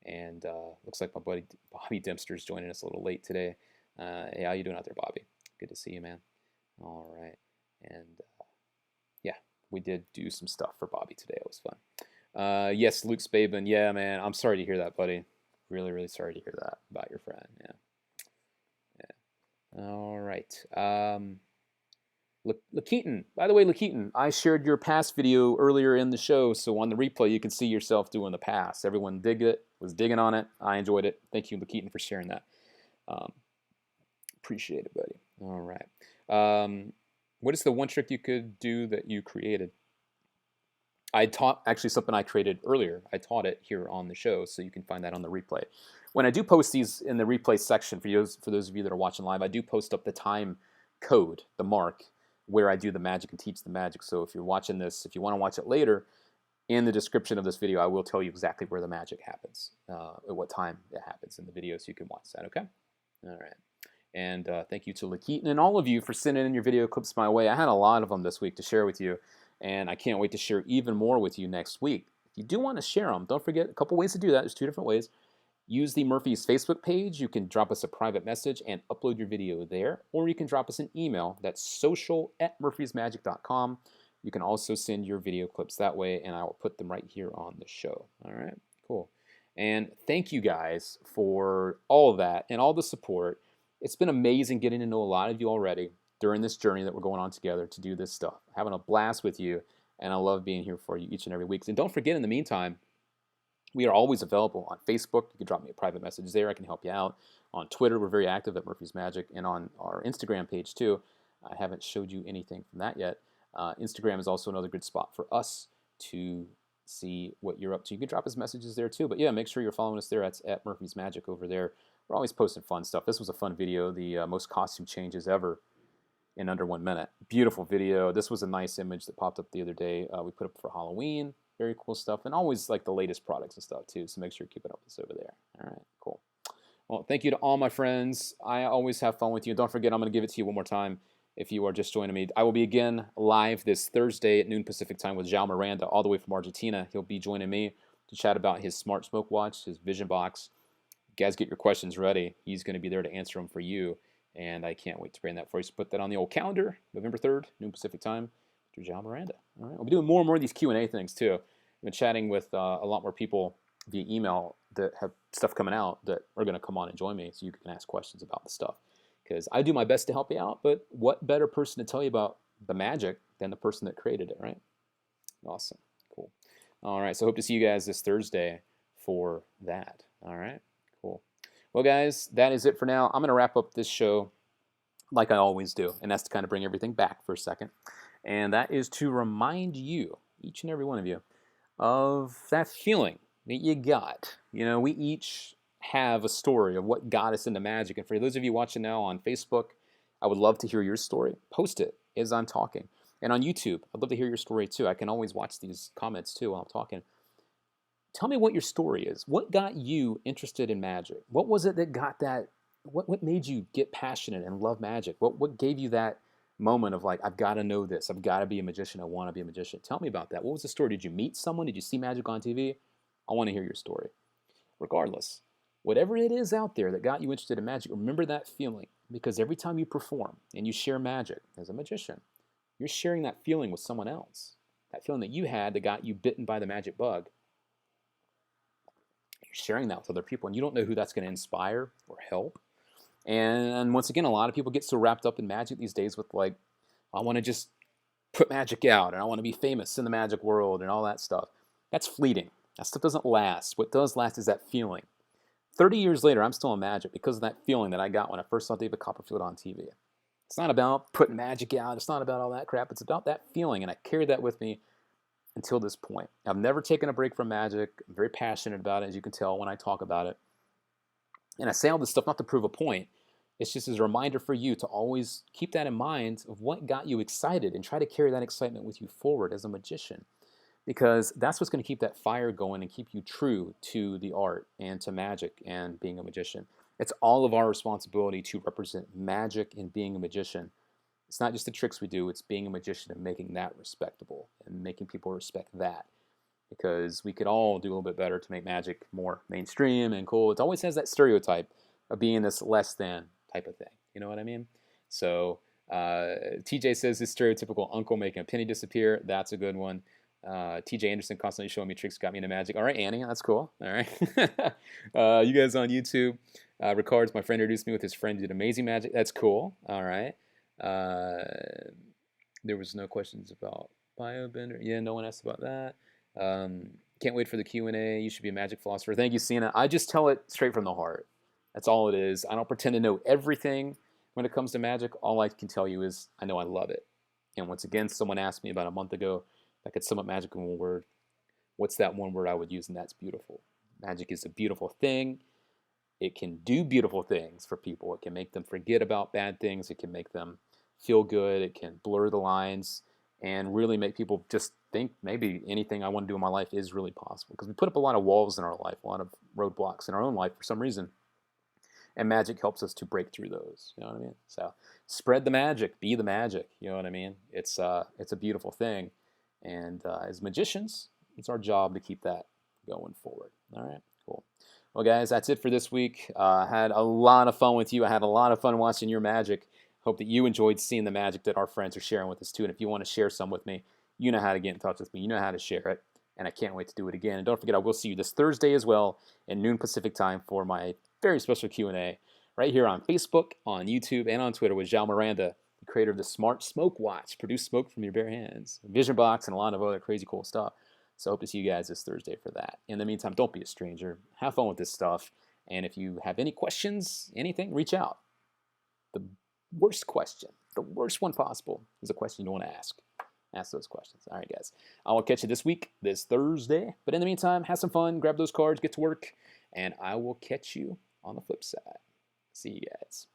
Speaker 1: And looks like my buddy Bobby Dempster is joining us a little late today. Hey, how you doing out there, Bobby? Good to see you, man. All right. And yeah, we did do some stuff for Bobby today. It was fun. Yes, Luke Spabin. Yeah, man. I'm sorry to hear that, buddy. Really, really sorry to hear that about your friend. Yeah. Yeah. All right. Lakeaton. By the way, Lakeaton, I shared your pass video earlier in the show, so on the replay you can see yourself doing the pass. Everyone digged it, was digging on it. I enjoyed it. Thank you, Lakeaton, for sharing that. Appreciate it, buddy. All right. What is the one trick you could do that you created? I taught actually something I created earlier. I taught it here on the show, so you can find that on the replay. When I do post these in the replay section, for those of you that are watching live, I do post up the time code, the mark, where I do the magic and teach the magic. So if you're watching this, if you want to watch it later, in the description of this video, I will tell you exactly where the magic happens, at what time it happens in the video, so you can watch that, okay? All right. And thank you to Lakeaton and all of you for sending in your video clips my way. I had a lot of them this week to share with you, and I can't wait to share even more with you next week. If you do want to share them, don't forget a couple ways to do that. There's 2 different ways. Use the Murphy's Facebook page. You can drop us a private message and upload your video there, or you can drop us an email. That's social@murphysmagic.com. You can also send your video clips that way, and I will put them right here on the show. All right, cool. And thank you guys for all of that and all the support. It's been amazing getting to know a lot of you already during this journey that we're going on together to do this stuff. Having a blast with you, and I love being here for you each and every week. And don't forget, in the meantime, we are always available on Facebook. You can drop me a private message there. I can help you out. On Twitter, we're very active at Murphy's Magic, and on our Instagram page too. I haven't showed you anything from that yet. Instagram is also another good spot for us to see what you're up to. You can drop us messages there too. But yeah, make sure you're following us there. That's at Murphy's Magic over there. We're always posting fun stuff. This was a fun video, the most costume changes ever in under 1 minute. Beautiful video. This was a nice image that popped up the other day. We put up for Halloween. Very cool stuff, and always like the latest products and stuff too, so make sure you keep it up with us over there. All right, cool. Well, thank you to all my friends. I always have fun with you. Don't forget, I'm going to give it to you one more time if you are just joining me. I will be again live this Thursday at noon Pacific time with João Miranda, all the way from Argentina. He'll be joining me to chat about his smart smoke watch, his vision box. You guys, get your questions ready. He's going to be there to answer them for you, and I can't wait to bring that for you. So put that on the old calendar, November 3rd, noon Pacific time, to João Miranda. All right, we'll be doing more and more of these Q&A things too. I've been chatting with a lot more people via email that have stuff coming out that are going to come on and join me so you can ask questions about the stuff. Because I do my best to help you out, but what better person to tell you about the magic than the person that created it, right? Awesome. Cool. All right, so hope to see you guys this Thursday for that. All right, cool. Well, guys, that is it for now. I'm going to wrap up this show like I always do, and that's to kind of bring everything back for a second. And that is to remind you, each and every one of you, of that feeling that you got. You know, we each have a story of what got us into magic. And for those of you watching now on Facebook, I would love to hear your story. Post it as I'm talking. And on YouTube, I'd love to hear your story too. I can always watch these comments too while I'm talking. Tell me what your story is. What got you interested in magic? What was it that got that? What made you get passionate and love magic? What gave you that moment of like, I've got to know this. I've got to be a magician. I want to be a magician. Tell me about that. What was the story? Did you meet someone? Did you see magic on TV? I want to hear your story. Regardless, whatever it is out there that got you interested in magic, remember that feeling, because every time you perform and you share magic as a magician, you're sharing that feeling with someone else. That feeling that you had that got you bitten by the magic bug. You're sharing that with other people, and you don't know who that's going to inspire or help. And once again, a lot of people get so wrapped up in magic these days with like, I want to just put magic out, and I want to be famous in the magic world and all that stuff. That's fleeting. That stuff doesn't last. What does last is that feeling. 30 years later, I'm still in magic because of that feeling that I got when I first saw David Copperfield on TV. It's not about putting magic out. It's not about all that crap. It's about that feeling, and I carried that with me until this point. I've never taken a break from magic. I'm very passionate about it, as you can tell when I talk about it. And I say all this stuff not to prove a point. It's just as a reminder for you to always keep that in mind of what got you excited and try to carry that excitement with you forward as a magician. Because that's what's going to keep that fire going and keep you true to the art and to magic and being a magician. It's all of our responsibility to represent magic and being a magician. It's not just the tricks we do, it's being a magician and making that respectable and making people respect that. Because we could all do a little bit better to make magic more mainstream and cool. It always has that stereotype of being this less than type of thing. You know what I mean? So TJ says this stereotypical uncle making a penny disappear. That's a good one. TJ Anderson constantly showing me tricks got me into magic. All right, Annie, that's cool. All right. You guys on YouTube. Ricards, my friend introduced me with his friend who did amazing magic. That's cool. All right. There was no questions about Biobender. Yeah, no one asked about that. Can't wait for the Q&A. You should be a magic philosopher. Thank you, Sina. I just tell it straight from the heart. That's all it is. I don't pretend to know everything when it comes to magic. All I can tell you is I know I love it. And once again, someone asked me about a month ago if I could sum up magic in one word. What's that one word I would use? And that's beautiful. Magic is a beautiful thing. It can do beautiful things for people. It can make them forget about bad things. It can make them feel good. It can blur the lines and really make people just think maybe anything I want to do in my life is really possible. Because we put up a lot of walls in our life, a lot of roadblocks in our own life for some reason. And magic helps us to break through those. You know what I mean? So spread the magic. Be the magic. You know what I mean? It's a beautiful thing. And as magicians, it's our job to keep that going forward. All right, cool. Well, guys, that's it for this week. I had a lot of fun with you. I had a lot of fun watching your magic. Hope that you enjoyed seeing the magic that our friends are sharing with us, too. And if you want to share some with me, you know how to get in touch with me. You know how to share it. And I can't wait to do it again. And don't forget, I will see you this Thursday as well at noon Pacific time for my very special Q&A right here on Facebook, on YouTube, and on Twitter with Jal Miranda, the creator of the Smart Smoke Watch. Produce smoke from your bare hands. Vision box and a lot of other crazy cool stuff. So I hope to see you guys this Thursday for that. In the meantime, don't be a stranger. Have fun with this stuff. And if you have any questions, anything, reach out. The worst question, the worst one possible, is a question you want to ask. Ask those questions. All right, guys. I will catch you this week, this Thursday. But in the meantime, have some fun. Grab those cards, get to work. And I will catch you on the flip side. See you guys.